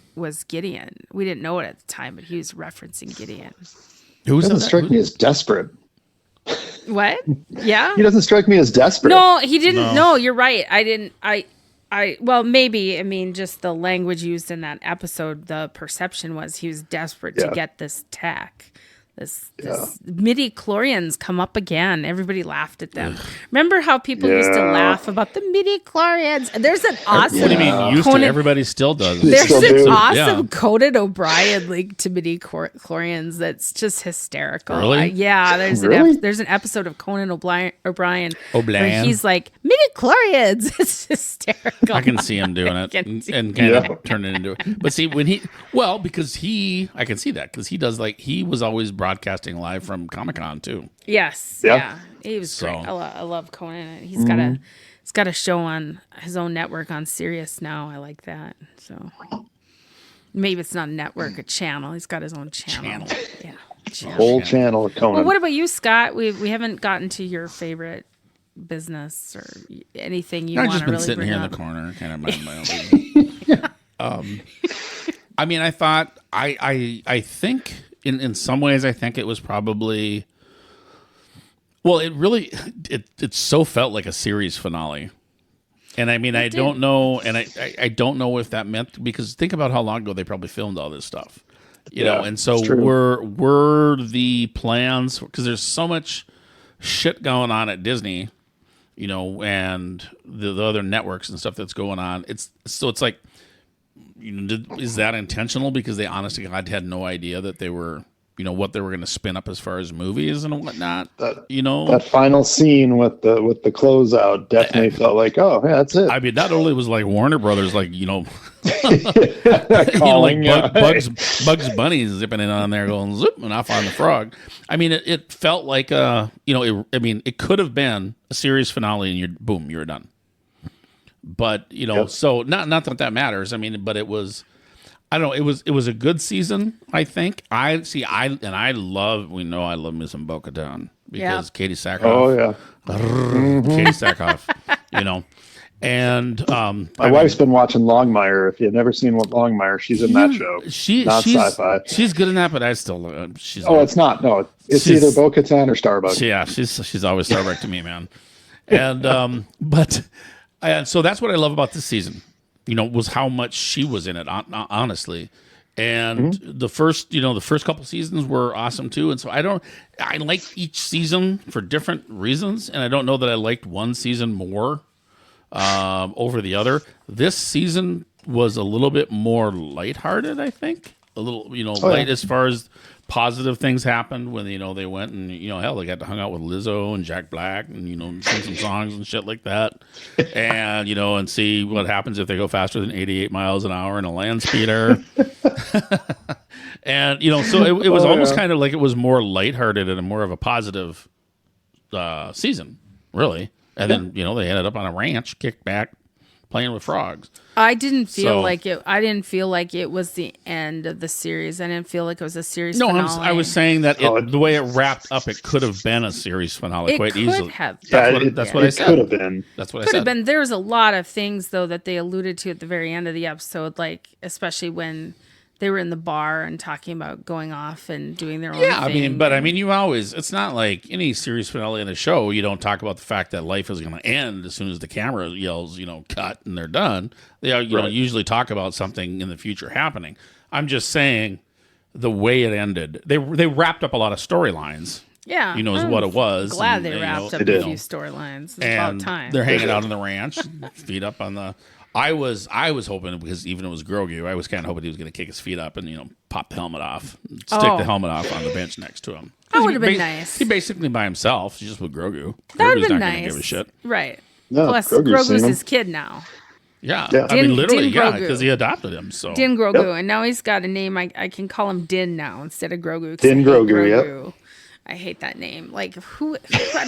Speaker 1: Gideon. We didn't know it at the time, but he was referencing Gideon.
Speaker 2: He doesn't strike me as desperate.
Speaker 1: What? Yeah.
Speaker 2: He doesn't strike me as desperate.
Speaker 1: No, he didn't. No, you're right. Well, maybe, I mean, just the language used in that episode, the perception was he was desperate to get this tech. This midi-chlorians come up again. Everybody laughed at them. Remember how people used to laugh about the midi-chlorians? There's an awesome...
Speaker 3: What do you mean used to? Everybody still does.
Speaker 1: There's an awesome Conan O'Brien link to midi-chlorians that's just hysterical.
Speaker 3: Really?
Speaker 1: There's an episode of Conan O'Brien where he's like, midi-chlorians. It's hysterical.
Speaker 3: I can see him doing it and kind of turn it into it. But see, because I can see that because he was always broadcasting live from Comic-Con too.
Speaker 1: Yes. Yeah. He was great. I love Conan. He's got a show on his own network on Sirius now. I like that. So maybe it's not a network, a channel. He's got his own channel. Yeah.
Speaker 2: Whole channel of Conan.
Speaker 1: Well, what about you, Scott? We haven't gotten to your favorite business or anything you want to really bring up.
Speaker 3: I've just been sitting here in the corner, kind of minding my own business. I mean, I thought I think. In some ways, I think it was probably... Well, it so felt like a series finale. And I mean, I don't know, and I don't know if that meant... Because think about how long ago they probably filmed all this stuff. You know, and so were the plans... Because there's so much shit going on at Disney, and the other networks and stuff that's going on. It's like... is that intentional? Because they honestly had no idea that they were, what they were going to spin up as far as movies and whatnot.
Speaker 2: That final scene with the closeout definitely felt like, oh, yeah, that's it.
Speaker 3: I mean, not only was like Warner Brothers, like
Speaker 2: calling,
Speaker 3: Bugs Bunny zipping in on there, going zip and off on the frog. I mean, it felt like it could have been a series finale, and you're done. But so not that matters. I mean, but it was, I don't know. It was a good season. I think. I love me some Bo-Katan because Katie Sackhoff.
Speaker 2: Oh yeah,
Speaker 3: Katie Sackhoff. And
Speaker 2: my wife's been watching Longmire. If you've never seen Longmire, she's in that show. She's sci-fi.
Speaker 3: She's good in that, but I still she's.
Speaker 2: Oh, it's not. No, it's either Bo-Katan or Starbuck.
Speaker 3: Yeah, she's always Starbuck to me, man. And but. And so that's what I love about this season, was how much she was in it, honestly. And the first couple seasons were awesome too. And so I like each season for different reasons. And I don't know that I liked one season more over the other. This season was a little bit more lighthearted, I think. A little, light as far as positive things happened when, they went and, hell, they got to hang out with Lizzo and Jack Black and, sing some songs and shit like that. And, and see what happens if they go faster than 88 miles an hour in a land speeder. And, so it was almost kind of like it was more lighthearted and more of a positive season, really. And then, they ended up on a ranch, kicked back, playing with frogs.
Speaker 1: I didn't feel like it. I didn't feel like it was the end of the series. I didn't feel like it was a series finale.
Speaker 3: I was saying that the way it wrapped up, it could have been a series finale quite easily. That's what I said.
Speaker 2: It could have been.
Speaker 3: That's what I
Speaker 1: said.
Speaker 3: Could have
Speaker 1: been. There was a lot of things though that they alluded to at the very end of the episode, like especially when they were in the bar and talking about going off and doing their own thing.
Speaker 3: I mean, you always, it's not like any series finale in a show, you don't talk about the fact that life is going to end as soon as the camera yells, cut and they're done. They usually talk about something in the future happening. I'm just saying the way it ended, they wrapped up a lot of storylines.
Speaker 1: Yeah.
Speaker 3: Is what it was.
Speaker 1: Glad they wrapped up a few storylines. It's about time.
Speaker 3: They're hanging out on the ranch, feet up on the... I was hoping, because even it was Grogu, I was kind of hoping he was going to kick his feet up and, pop the helmet off, stick the helmet off on the bench next to him.
Speaker 1: That would have been nice.
Speaker 3: He basically by himself, just with Grogu.
Speaker 1: That would have been
Speaker 3: not
Speaker 1: nice.
Speaker 3: Give a shit.
Speaker 1: Right.
Speaker 2: No,
Speaker 1: Plus,
Speaker 2: Grogu's seen
Speaker 1: Grogu's
Speaker 2: him.
Speaker 1: his kid now.
Speaker 3: Yeah.
Speaker 2: Yeah.
Speaker 3: I mean,
Speaker 1: Din
Speaker 3: literally, yeah,
Speaker 1: Grogu.
Speaker 3: because he adopted him. So
Speaker 1: Din Grogu,
Speaker 2: Yep.
Speaker 1: and now he's got a name. I can call him Din now instead of Grogu. 'Cause
Speaker 2: Din
Speaker 1: I hate
Speaker 2: Grogu, yep.
Speaker 1: Grogu. I hate that name. Like, who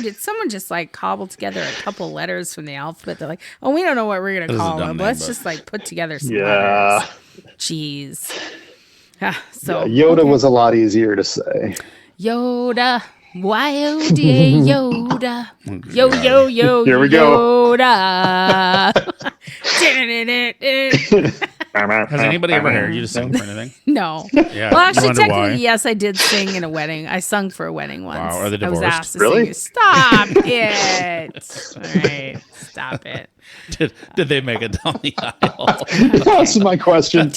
Speaker 1: did someone just like cobble together a couple letters from the alphabet? They're like, oh, we don't know what we're gonna
Speaker 3: That is a
Speaker 1: call
Speaker 3: dumb
Speaker 1: him.
Speaker 3: name,
Speaker 1: Let's
Speaker 3: but-
Speaker 1: just like put together some
Speaker 2: Yeah.
Speaker 1: letters. Jeez. So
Speaker 2: Yoda
Speaker 1: okay.
Speaker 2: was a lot easier to say.
Speaker 1: Yoda. Y-O-D-A Yoda. Yo.
Speaker 2: Here we go.
Speaker 1: Yoda.
Speaker 3: has anybody ever heard you sing for anything?
Speaker 1: No.
Speaker 3: Yeah.
Speaker 1: Well, actually,
Speaker 3: wonder
Speaker 1: technically,
Speaker 3: why.
Speaker 1: yes, I did sing in a wedding. I sung for a wedding once.
Speaker 3: Wow, are they
Speaker 1: I was
Speaker 3: divorced?
Speaker 1: asked to
Speaker 2: Really?
Speaker 1: sing. Stop it. All right. Stop it.
Speaker 3: Did they make it down the aisle?
Speaker 2: That's my question.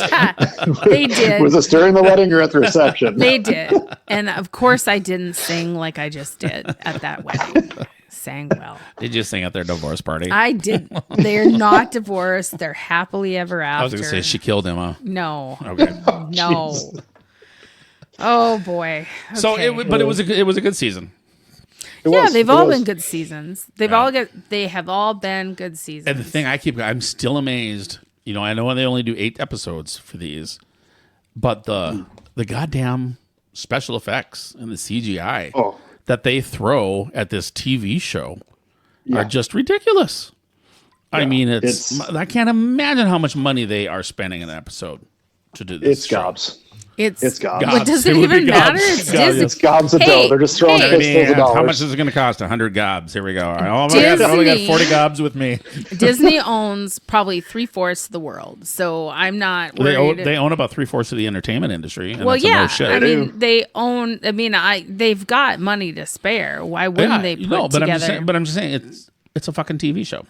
Speaker 1: They did.
Speaker 2: Was this during the wedding or at the reception?
Speaker 1: They did. And of course, I didn't sing like I just did at that wedding. Sang well.
Speaker 3: Did you sing at their divorce party?
Speaker 1: I did. They're not divorced. They're happily ever after.
Speaker 3: I was going to say she killed him, huh?
Speaker 1: No.
Speaker 3: Okay.
Speaker 1: No. Oh, boy.
Speaker 3: So
Speaker 1: Okay.
Speaker 3: but it was a good season.
Speaker 1: Yeah, they've
Speaker 2: It
Speaker 1: all
Speaker 2: was.
Speaker 1: been good seasons. They have all been good seasons.
Speaker 3: And the thing I'm still amazed. You know, I know they only do 8 episodes for these, but the goddamn special effects and the CGI
Speaker 2: Oh.
Speaker 3: that they throw at this TV show are just ridiculous. I mean, I can't imagine how much money they are spending in an episode to do this.
Speaker 2: It's
Speaker 3: show.
Speaker 2: gobs.
Speaker 1: It's
Speaker 2: gobs.
Speaker 1: What does it
Speaker 3: It would be
Speaker 1: even matter?
Speaker 3: gobs.
Speaker 1: It's
Speaker 3: Gobs.
Speaker 1: Disney.
Speaker 2: It's gobs of
Speaker 1: Hey,
Speaker 2: dough. They're just throwing
Speaker 1: hey.
Speaker 2: fistfuls of dollars.
Speaker 3: How much is it going to cost? 100 gobs. Here we go. Oh my God, I only got
Speaker 1: Disney.
Speaker 3: 40 gobs with me.
Speaker 1: Disney owns probably 3/4 of the world, so I'm not worried.
Speaker 3: They own about 3/4 of the entertainment industry. And
Speaker 1: well,
Speaker 3: that's a
Speaker 1: yeah.
Speaker 3: no shit.
Speaker 1: I
Speaker 2: They
Speaker 1: mean,
Speaker 2: do.
Speaker 1: they own. I mean, they've got money to spare. Why wouldn't they put
Speaker 3: but
Speaker 1: together?
Speaker 3: I'm just saying it's a fucking TV show.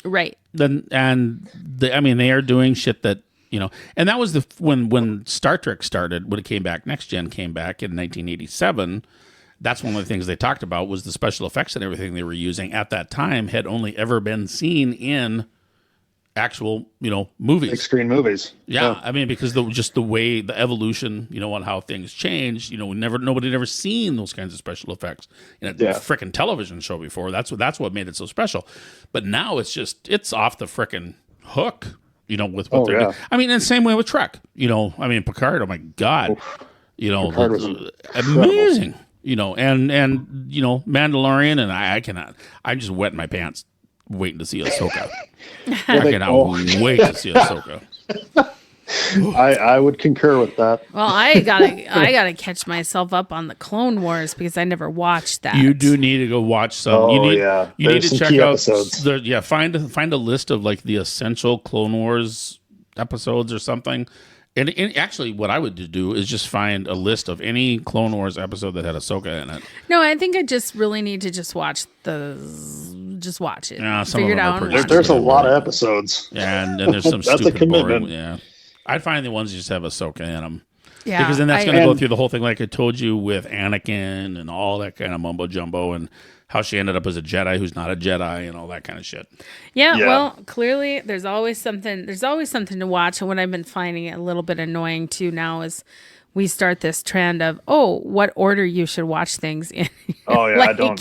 Speaker 1: Right.
Speaker 3: They are doing shit that, you know, and that was when Star Trek started, when it came back, Next Gen came back in 1987. That's one of the things they talked about was the special effects and everything they were using at that time had only ever been seen in actual, you know, movies.
Speaker 2: Big screen movies.
Speaker 3: Yeah, I mean, because just the way the evolution, you know, and how things change, you know, nobody had ever seen those kinds of special effects in a frickin' television show before. That's what made it so special. But now it's off the frickin' hook, you know, with what they're doing. I mean, and same way with Trek, you know. I mean, Picard. Oh my God, you know,
Speaker 2: Picard was
Speaker 3: amazing. You know, and you know, Mandalorian, and I cannot. I'm just wetting my pants waiting to see Ahsoka. I cannot wait to see Ahsoka.
Speaker 2: I would concur with that.
Speaker 1: Well, I gotta catch myself up on the Clone Wars because I never watched that.
Speaker 3: You do need to go watch some.
Speaker 2: Oh,
Speaker 3: you need,
Speaker 2: yeah.
Speaker 3: You need
Speaker 2: There's
Speaker 3: to
Speaker 2: some
Speaker 3: check
Speaker 2: key
Speaker 3: out.
Speaker 2: episodes.
Speaker 3: Find a list of like the essential Clone Wars episodes or something. And actually, what I would do is just find a list of any Clone Wars episode that had Ahsoka in it.
Speaker 1: No, I think I just really need to just watch it.
Speaker 3: Yeah, some
Speaker 1: Figure
Speaker 3: of
Speaker 1: it
Speaker 3: them are
Speaker 1: out.
Speaker 3: pretty
Speaker 1: and
Speaker 2: There's a
Speaker 1: watch it.
Speaker 2: lot of episodes.
Speaker 3: And there's some
Speaker 2: That's a
Speaker 3: stupid
Speaker 2: commitment.
Speaker 3: boring. Yeah, I'd find the ones that just have Ahsoka in them.
Speaker 1: Yeah,
Speaker 3: Because then that's going to go
Speaker 2: and-
Speaker 3: through the whole thing, like I told you, with Anakin and all that kind of mumbo jumbo, and how she ended up as a Jedi who's not a Jedi, and all that kind of shit.
Speaker 1: Yeah,
Speaker 2: Yeah.
Speaker 1: well, clearly there's always something to watch. And what I've been finding a little bit annoying too now is we start this trend of, what order you should watch things in.
Speaker 2: Oh yeah,
Speaker 1: Like,
Speaker 2: don't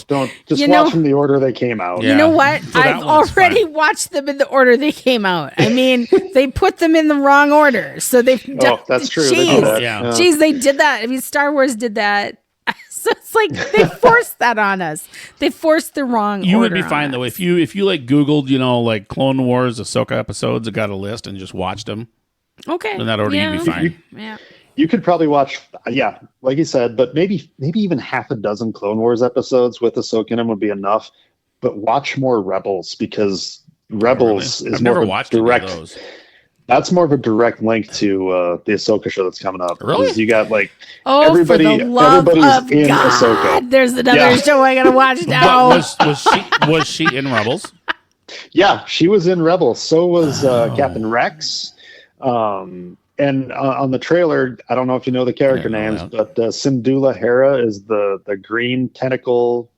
Speaker 2: just
Speaker 1: you
Speaker 2: watch
Speaker 1: know-
Speaker 2: them the order they came out.
Speaker 3: Yeah.
Speaker 1: You know what?
Speaker 3: For that
Speaker 1: I've
Speaker 3: one, it's
Speaker 1: already
Speaker 3: fine.
Speaker 1: watched them in the order they came out. I mean, they put them in the wrong order. So they've done.
Speaker 2: Oh, that's true. They
Speaker 1: Jeez.
Speaker 2: do that.
Speaker 3: Yeah.
Speaker 1: Jeez, they did that. I mean, Star Wars did that. So it's like they forced that on us. They forced the wrong
Speaker 3: You would
Speaker 1: order
Speaker 3: be
Speaker 1: on
Speaker 3: fine
Speaker 1: us.
Speaker 3: though if you like Googled, you know, like Clone Wars Ahsoka episodes, and got a list and just watched them
Speaker 1: Okay.
Speaker 3: in that order.
Speaker 1: Yeah.
Speaker 3: You'd be fine.
Speaker 1: Yeah.
Speaker 2: You could probably watch, like you said, but maybe even half a dozen Clone Wars episodes with Ahsoka in them would be enough. But watch more Rebels because Rebels
Speaker 3: Really?
Speaker 2: is
Speaker 3: I've
Speaker 2: more
Speaker 3: never
Speaker 2: of a
Speaker 3: watched any of
Speaker 2: direct.
Speaker 3: those.
Speaker 2: That's more of a direct link to the Ahsoka show that's coming up.
Speaker 3: Really?
Speaker 2: 'Cause you got like
Speaker 1: Oh,
Speaker 2: everybody,
Speaker 1: for the love
Speaker 2: everybody's
Speaker 1: of
Speaker 2: in
Speaker 1: God!
Speaker 2: Ahsoka.
Speaker 1: There's another
Speaker 2: Yeah.
Speaker 1: show I gotta watch
Speaker 3: But
Speaker 1: now.
Speaker 3: was she in Rebels?
Speaker 2: Yeah, she was in Rebels. So was Captain Rex. And on the trailer, I don't know if you know the character
Speaker 3: I didn't
Speaker 2: names,
Speaker 3: know
Speaker 2: but Syndulla Hera is the green tentacle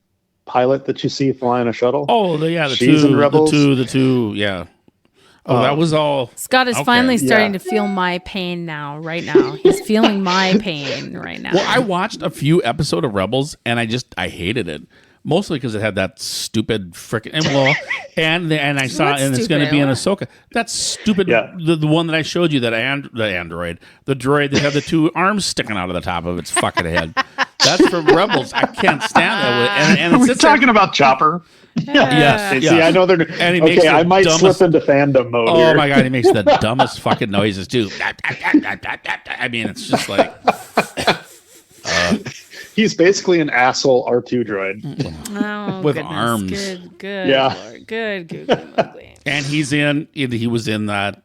Speaker 2: pilot that you see flying a shuttle.
Speaker 3: Oh, the
Speaker 2: She's in Rebels.
Speaker 3: the two, yeah. Oh, that was all.
Speaker 1: Scott is
Speaker 3: Okay.
Speaker 1: finally starting
Speaker 2: Yeah.
Speaker 1: to feel my pain now. Right now, he's feeling my pain right now.
Speaker 3: Well, I watched a few episodes of Rebels, and I hated it. Mostly because it had that stupid frickin' and I saw
Speaker 1: What's
Speaker 3: and it's going to be in
Speaker 1: stupid?
Speaker 3: Ahsoka. That stupid
Speaker 2: Yeah.
Speaker 3: the one that I showed you that the droid that had the two arms sticking out of the top of its fucking head. That's from Rebels. I can't stand that. And
Speaker 2: Are we
Speaker 3: it's there-
Speaker 2: talking about Chopper?
Speaker 3: Yes,
Speaker 2: See,
Speaker 3: yes.
Speaker 2: I know they're
Speaker 3: And he makes
Speaker 2: okay.
Speaker 3: the
Speaker 2: I might
Speaker 3: dumbest-
Speaker 2: slip into fandom mode
Speaker 3: Oh
Speaker 2: here.
Speaker 3: my god, he makes the dumbest fucking noises too. I mean, it's just like
Speaker 2: He's basically an asshole R2 droid.
Speaker 1: Oh,
Speaker 3: With
Speaker 1: goodness.
Speaker 3: arms.
Speaker 1: Good.
Speaker 2: Yeah.
Speaker 1: Lord. Good. Mowgli.
Speaker 3: and he was in that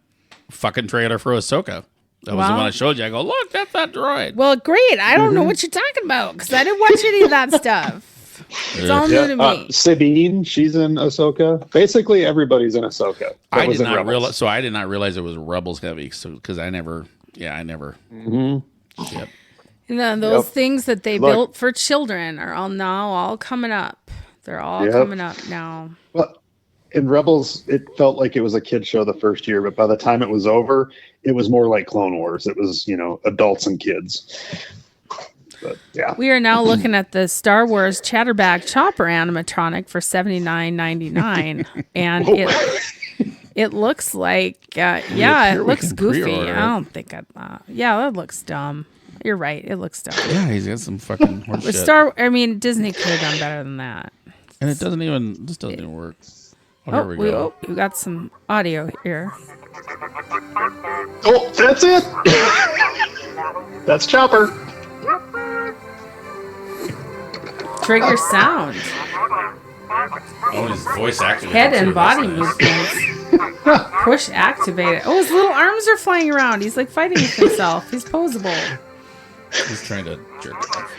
Speaker 3: fucking trailer for Ahsoka. That was the
Speaker 1: Wow.
Speaker 3: one I showed you. I go, look, that's that droid.
Speaker 1: Well, great. I don't know what you're talking about because I didn't watch any of that stuff. It's all new to me.
Speaker 2: Sabine, she's in Ahsoka. Basically, everybody's in Ahsoka.
Speaker 3: I
Speaker 2: was
Speaker 3: did
Speaker 2: in
Speaker 3: not
Speaker 2: Rebels.
Speaker 3: realize. So I did not realize it was Rebels heavy. So because I never. Yep.
Speaker 1: You know, those
Speaker 2: Yep.
Speaker 1: things that they
Speaker 2: Look.
Speaker 1: built for children are all coming up. They're all
Speaker 2: Yep.
Speaker 1: coming up now.
Speaker 2: Well, in Rebels, it felt like it was a kid show the first year, but by the time it was over, it was more like Clone Wars. It was, adults and kids. But yeah,
Speaker 1: We are now looking at the Star Wars Chatterback Chopper animatronic for $79.99, and it looks like it
Speaker 3: sure we
Speaker 1: looks
Speaker 3: can
Speaker 1: goofy.
Speaker 3: pre-order it?
Speaker 1: I don't think that looks dumb. You're right, it looks dumb.
Speaker 3: Yeah, he's got some fucking horse
Speaker 1: With
Speaker 3: shit.
Speaker 1: Disney could have done better than that.
Speaker 3: And this doesn't even work. Oh, here we go.
Speaker 1: We got some audio here.
Speaker 2: oh, that's it. That's Chopper.
Speaker 1: Trigger sound,
Speaker 3: Oh, his voice activated.
Speaker 1: head and
Speaker 3: too.
Speaker 1: body
Speaker 3: That's nice.
Speaker 1: movements. Push activated. Oh, his little arms are flying around. He's like fighting with himself. He's posable.
Speaker 3: He's trying to jerk off.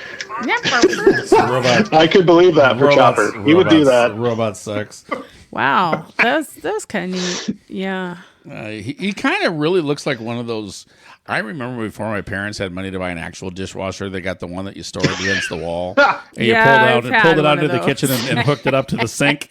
Speaker 1: Yep.
Speaker 2: I could believe that for Chopper. He would do that.
Speaker 3: Robot sucks.
Speaker 1: Wow, that was kind of neat. Yeah.
Speaker 3: He kind of really looks like one of those. I remember before my parents had money to buy an actual dishwasher, they got the one that you store against the wall. And
Speaker 1: Yeah,
Speaker 3: you
Speaker 1: I've had
Speaker 3: pulled it
Speaker 1: one
Speaker 3: out
Speaker 1: of
Speaker 3: into the
Speaker 1: those.
Speaker 3: kitchen and hooked it up to the sink.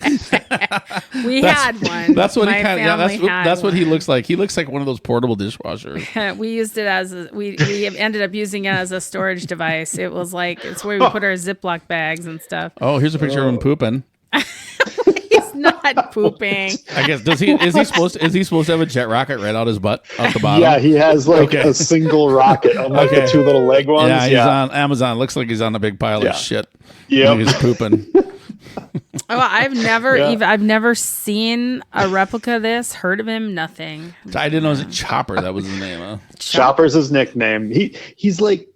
Speaker 1: We had one.
Speaker 3: That's what
Speaker 1: My
Speaker 3: he kind of. Yeah,
Speaker 1: family had
Speaker 3: that's what he
Speaker 1: one.
Speaker 3: looks like. He looks like one of those portable dishwashers.
Speaker 1: We used it as we ended up using it as a storage device. It was like it's where we put our Ziploc bags and stuff.
Speaker 3: Oh, here's a picture of him pooping.
Speaker 1: He's not pooping.
Speaker 3: I guess is he supposed to have a jet rocket right out his butt out the bottom?
Speaker 2: Yeah, he has like
Speaker 3: Okay.
Speaker 2: a single rocket, unlike
Speaker 3: Okay.
Speaker 2: the two little leg ones.
Speaker 3: Yeah, he's on Amazon. Looks like he's on a big pile
Speaker 2: Yeah.
Speaker 3: of shit.
Speaker 2: Yep.
Speaker 3: He's pooping.
Speaker 1: Oh, I've never
Speaker 2: Yeah.
Speaker 1: I've never seen a replica of this. Heard of him? Nothing.
Speaker 3: I didn't know it was a Chopper. That was his name. Huh?
Speaker 2: Chopper's his nickname. He's like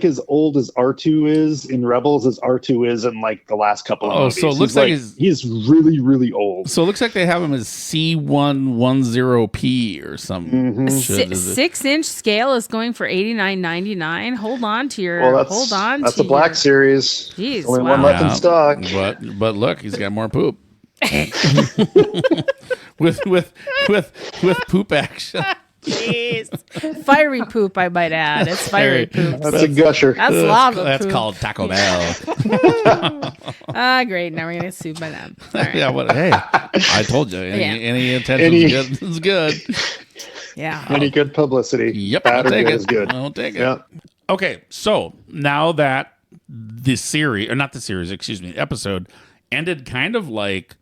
Speaker 2: as old as R2 is in Rebels as R2 is in like the last couple of movies.
Speaker 3: so it looks like
Speaker 2: he's really, really old.
Speaker 3: So it looks like they have him as C110P or something.
Speaker 2: Mm-hmm.
Speaker 3: Shit, is it?
Speaker 1: 6-inch scale is going for $89.99. Hold on to your.
Speaker 2: Well, that's a Black Series.
Speaker 1: Jeez,
Speaker 2: Only
Speaker 1: wow.
Speaker 2: one left in stock.
Speaker 3: But look, he's got more poop. with poop action.
Speaker 1: Jeez. Fiery poop, I might add. It's fiery poop.
Speaker 2: That's a gusher.
Speaker 1: That's lava
Speaker 3: That's
Speaker 1: poop.
Speaker 3: called Taco Bell.
Speaker 1: Great. Now we're going to get sued by them. All right.
Speaker 3: Yeah, hey, I told you. Any attention
Speaker 2: Any-
Speaker 3: is good.
Speaker 1: Yeah.
Speaker 2: Any good publicity.
Speaker 3: Yep,
Speaker 2: Bad
Speaker 3: I'll
Speaker 2: or
Speaker 3: take
Speaker 2: good
Speaker 3: it.
Speaker 2: is good.
Speaker 3: I'll take it.
Speaker 2: Yeah.
Speaker 3: Okay, so now that the series, or not the series, excuse me, the episode ended kind of like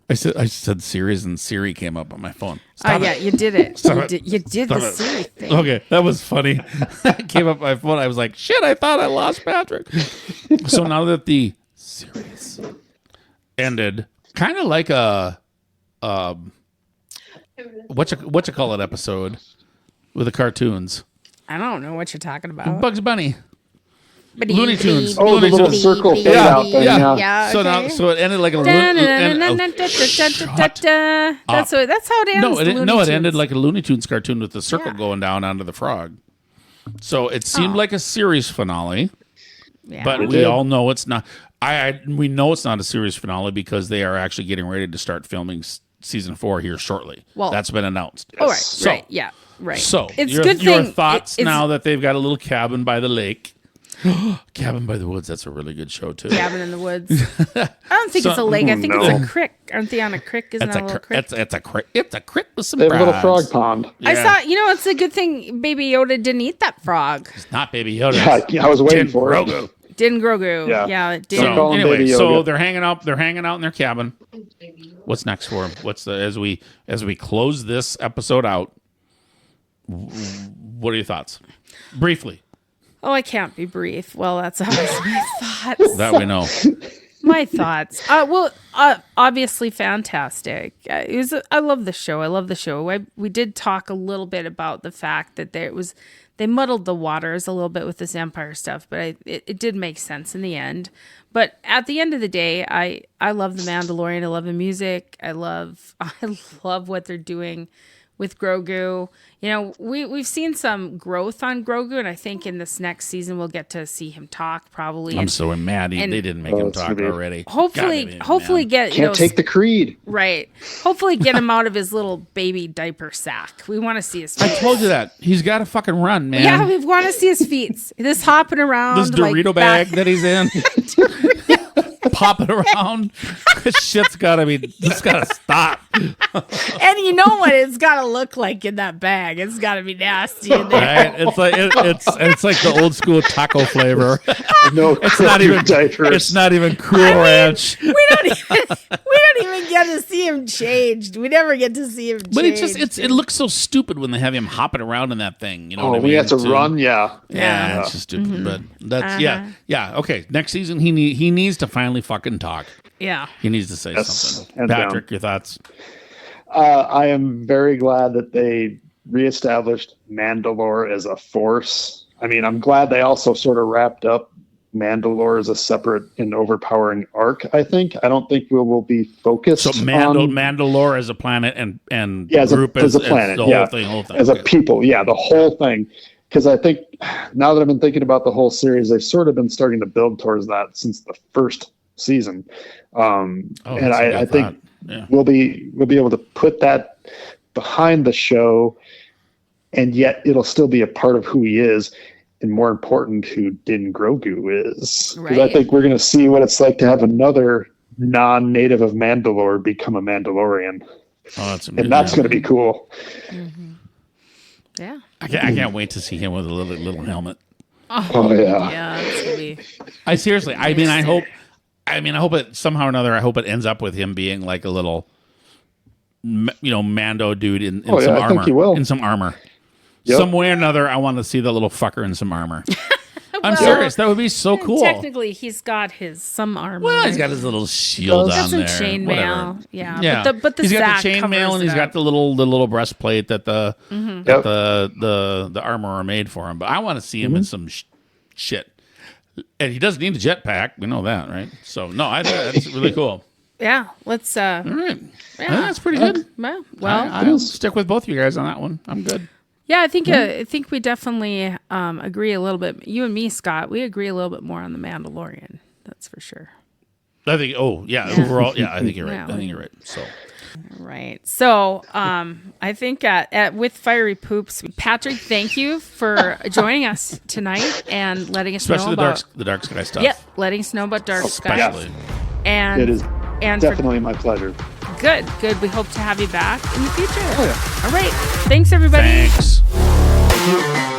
Speaker 3: I said series and Siri came up on my phone. Stop
Speaker 1: yeah,
Speaker 3: it.
Speaker 1: you did it.
Speaker 3: Stop it.
Speaker 1: You did
Speaker 3: Stop
Speaker 1: the
Speaker 3: it.
Speaker 1: silly thing.
Speaker 3: Okay, that was funny. It came up on my phone. I was like, shit, I thought I lost Patrick. So now that the series ended, kind of like a what you call it episode with the cartoons.
Speaker 1: I don't know what you're talking about.
Speaker 3: Bugs Bunny. Looney Tunes.
Speaker 2: Oh, the little circle fade out thing. Yeah.
Speaker 1: Yeah.
Speaker 3: So
Speaker 1: okay.
Speaker 3: so it ended like a
Speaker 1: That's how it ends.
Speaker 3: it ended like a Looney Tunes cartoon with the circle going down onto the frog. So it seemed like a series finale, but
Speaker 2: It
Speaker 3: we
Speaker 2: did.
Speaker 3: all know it's not. We know it's not a series finale because they are actually getting ready to start filming season 4 here shortly.
Speaker 1: Well-
Speaker 3: that's been announced.
Speaker 1: All right.
Speaker 3: So-
Speaker 1: Right. Yeah. Right.
Speaker 3: So
Speaker 1: it's
Speaker 3: your,
Speaker 1: good
Speaker 3: your
Speaker 1: thing.
Speaker 3: thoughts
Speaker 1: it's
Speaker 3: now that they've got a little cabin by the lake. Cabin by the Woods. That's a really good show too.
Speaker 1: Cabin in the woods. I don't think it's a lake. I think it's a creek. Aren't they on a creek? Isn't that a little creek?
Speaker 3: It's a crick. It's a crick with some
Speaker 2: They have a little
Speaker 3: frogs.
Speaker 2: frog pond.
Speaker 1: I saw. It's a good thing Baby Yoda didn't eat that frog.
Speaker 3: Not Baby Yoda.
Speaker 2: Yeah, I was waiting
Speaker 3: Tin
Speaker 2: for it.
Speaker 3: Grogu.
Speaker 1: Din Grogu.
Speaker 2: Yeah.
Speaker 1: Din.
Speaker 2: Don't call
Speaker 3: So
Speaker 2: him
Speaker 3: anyway,
Speaker 2: Baby
Speaker 3: so
Speaker 2: Yoda.
Speaker 3: they're hanging out. They're hanging out in their cabin. What's next for them? What's the as we close this episode out? What are your thoughts? Briefly,
Speaker 1: Oh, I can't be brief. Well, that's always my thoughts.
Speaker 3: that we know.
Speaker 1: My thoughts. Obviously fantastic. I love the show. I love the show. We did talk a little bit about the fact that they muddled the waters a little bit with this Empire stuff, but it did make sense in the end. But at the end of the day, I love the Mandalorian. I love the music. I love what they're doing with Grogu. You know, we've seen some growth on Grogu, and I think in this next season we'll get to see him talk probably.
Speaker 3: I'm so mad they didn't make him talk already.
Speaker 1: Hopefully get
Speaker 2: Can't take the creed.
Speaker 1: right. Hopefully get him out of his little baby diaper sack. We want to see his feet.
Speaker 3: I told you that he's got to fucking run, man.
Speaker 1: Yeah, we want to see his feet. This hopping around.
Speaker 3: This Dorito bag that he's in. Popping around. This shit's gotta stop.
Speaker 1: And you know what it's got to look like in that bag. It's got to be nasty in there.
Speaker 3: Right? It's like the old school taco flavor.
Speaker 2: No,
Speaker 3: It's not even
Speaker 2: diapers.
Speaker 3: It's not even Cool Ranch.
Speaker 1: We don't even get to see him changed. We never get to see him changed.
Speaker 3: But it looks so stupid when they have him hopping around in that thing. You know what I mean?
Speaker 2: we have to
Speaker 3: Too.
Speaker 2: run. Yeah.
Speaker 3: Yeah, it's just stupid. But that's yeah. Okay, next season he needs to finally fucking talk.
Speaker 1: Yeah.
Speaker 3: He needs to say
Speaker 2: Yes,
Speaker 3: something.
Speaker 2: hands
Speaker 3: Patrick,
Speaker 2: down.
Speaker 3: your thoughts?
Speaker 2: I am very glad that they reestablished Mandalore as a force. I mean, I'm glad they also sort of wrapped up Mandalore as a separate and overpowering arc. I don't think we will be focused
Speaker 3: So
Speaker 2: on
Speaker 3: Mandalore as a planet and
Speaker 2: as
Speaker 3: group
Speaker 2: a planet,
Speaker 3: the
Speaker 2: yeah,
Speaker 3: whole thing.
Speaker 2: as a
Speaker 3: Okay.
Speaker 2: people, the whole thing. Because I think now that I've been thinking about the whole series, they've sort of been starting to build towards that since the first season, and
Speaker 3: that's a
Speaker 2: I
Speaker 3: good
Speaker 2: think
Speaker 3: thought. Yeah.
Speaker 2: we'll be able to put that behind the show, and yet it'll still be a part of who he is, and more important, who Din Grogu is. Because I
Speaker 1: Right.
Speaker 2: think we're going to see what it's like to have another non-native of Mandalore become a Mandalorian,
Speaker 3: Oh, that's
Speaker 2: and that's going to be cool.
Speaker 1: Yeah.
Speaker 3: I can't wait to see him with a little helmet.
Speaker 2: Oh yeah.
Speaker 1: Yeah. It's going to be.
Speaker 3: I seriously, I hope it somehow or another. I hope it ends up with him being like a little, Mando dude in
Speaker 2: Oh, yeah,
Speaker 3: some
Speaker 2: I
Speaker 3: armor.
Speaker 2: think he will.
Speaker 3: In some armor.
Speaker 2: Yep.
Speaker 3: Some way or another, I want to see that little fucker in some armor. I'm
Speaker 1: Well,
Speaker 3: serious. That would be so cool.
Speaker 1: Technically, he's got some armor.
Speaker 3: Well, he's got his little shield
Speaker 1: Got
Speaker 3: on
Speaker 1: some
Speaker 3: there.
Speaker 1: chainmail.
Speaker 3: Whatever.
Speaker 1: Yeah. But the
Speaker 3: he's got
Speaker 1: sack
Speaker 3: the chainmail
Speaker 1: covers
Speaker 3: and he's
Speaker 1: it
Speaker 3: got
Speaker 1: up.
Speaker 3: the little breastplate that the
Speaker 2: Yep.
Speaker 3: the armor are made for him. But I want to see him in some shit. And he doesn't need a jetpack. We know that, right? So no, I think that's really cool.
Speaker 1: Yeah. Let's.
Speaker 3: All right,
Speaker 1: Yeah.
Speaker 3: that's pretty good.
Speaker 1: Well,
Speaker 3: I'll stick with both of you guys on that one. I'm good.
Speaker 1: yeah. I think we definitely agree a little bit. You and me, Scott, we agree a little bit more on the Mandalorian. That's for sure.
Speaker 3: I think. Oh yeah. Overall, yeah. I think you're right.
Speaker 1: Yeah.
Speaker 3: I think you're right. So
Speaker 1: Right. So, I think with Fiery Poops, Patrick, thank you for joining us tonight and letting us know
Speaker 3: especially
Speaker 1: about
Speaker 3: the dark sky stuff.
Speaker 1: Yep, letting us know about Dark Sky.
Speaker 3: Especially.
Speaker 1: And
Speaker 2: It is
Speaker 1: and
Speaker 2: definitely my pleasure.
Speaker 1: good. We hope to have you back in the future.
Speaker 2: Oh, yeah.
Speaker 1: All right. Thanks everybody.
Speaker 3: Thanks.
Speaker 2: Thank you.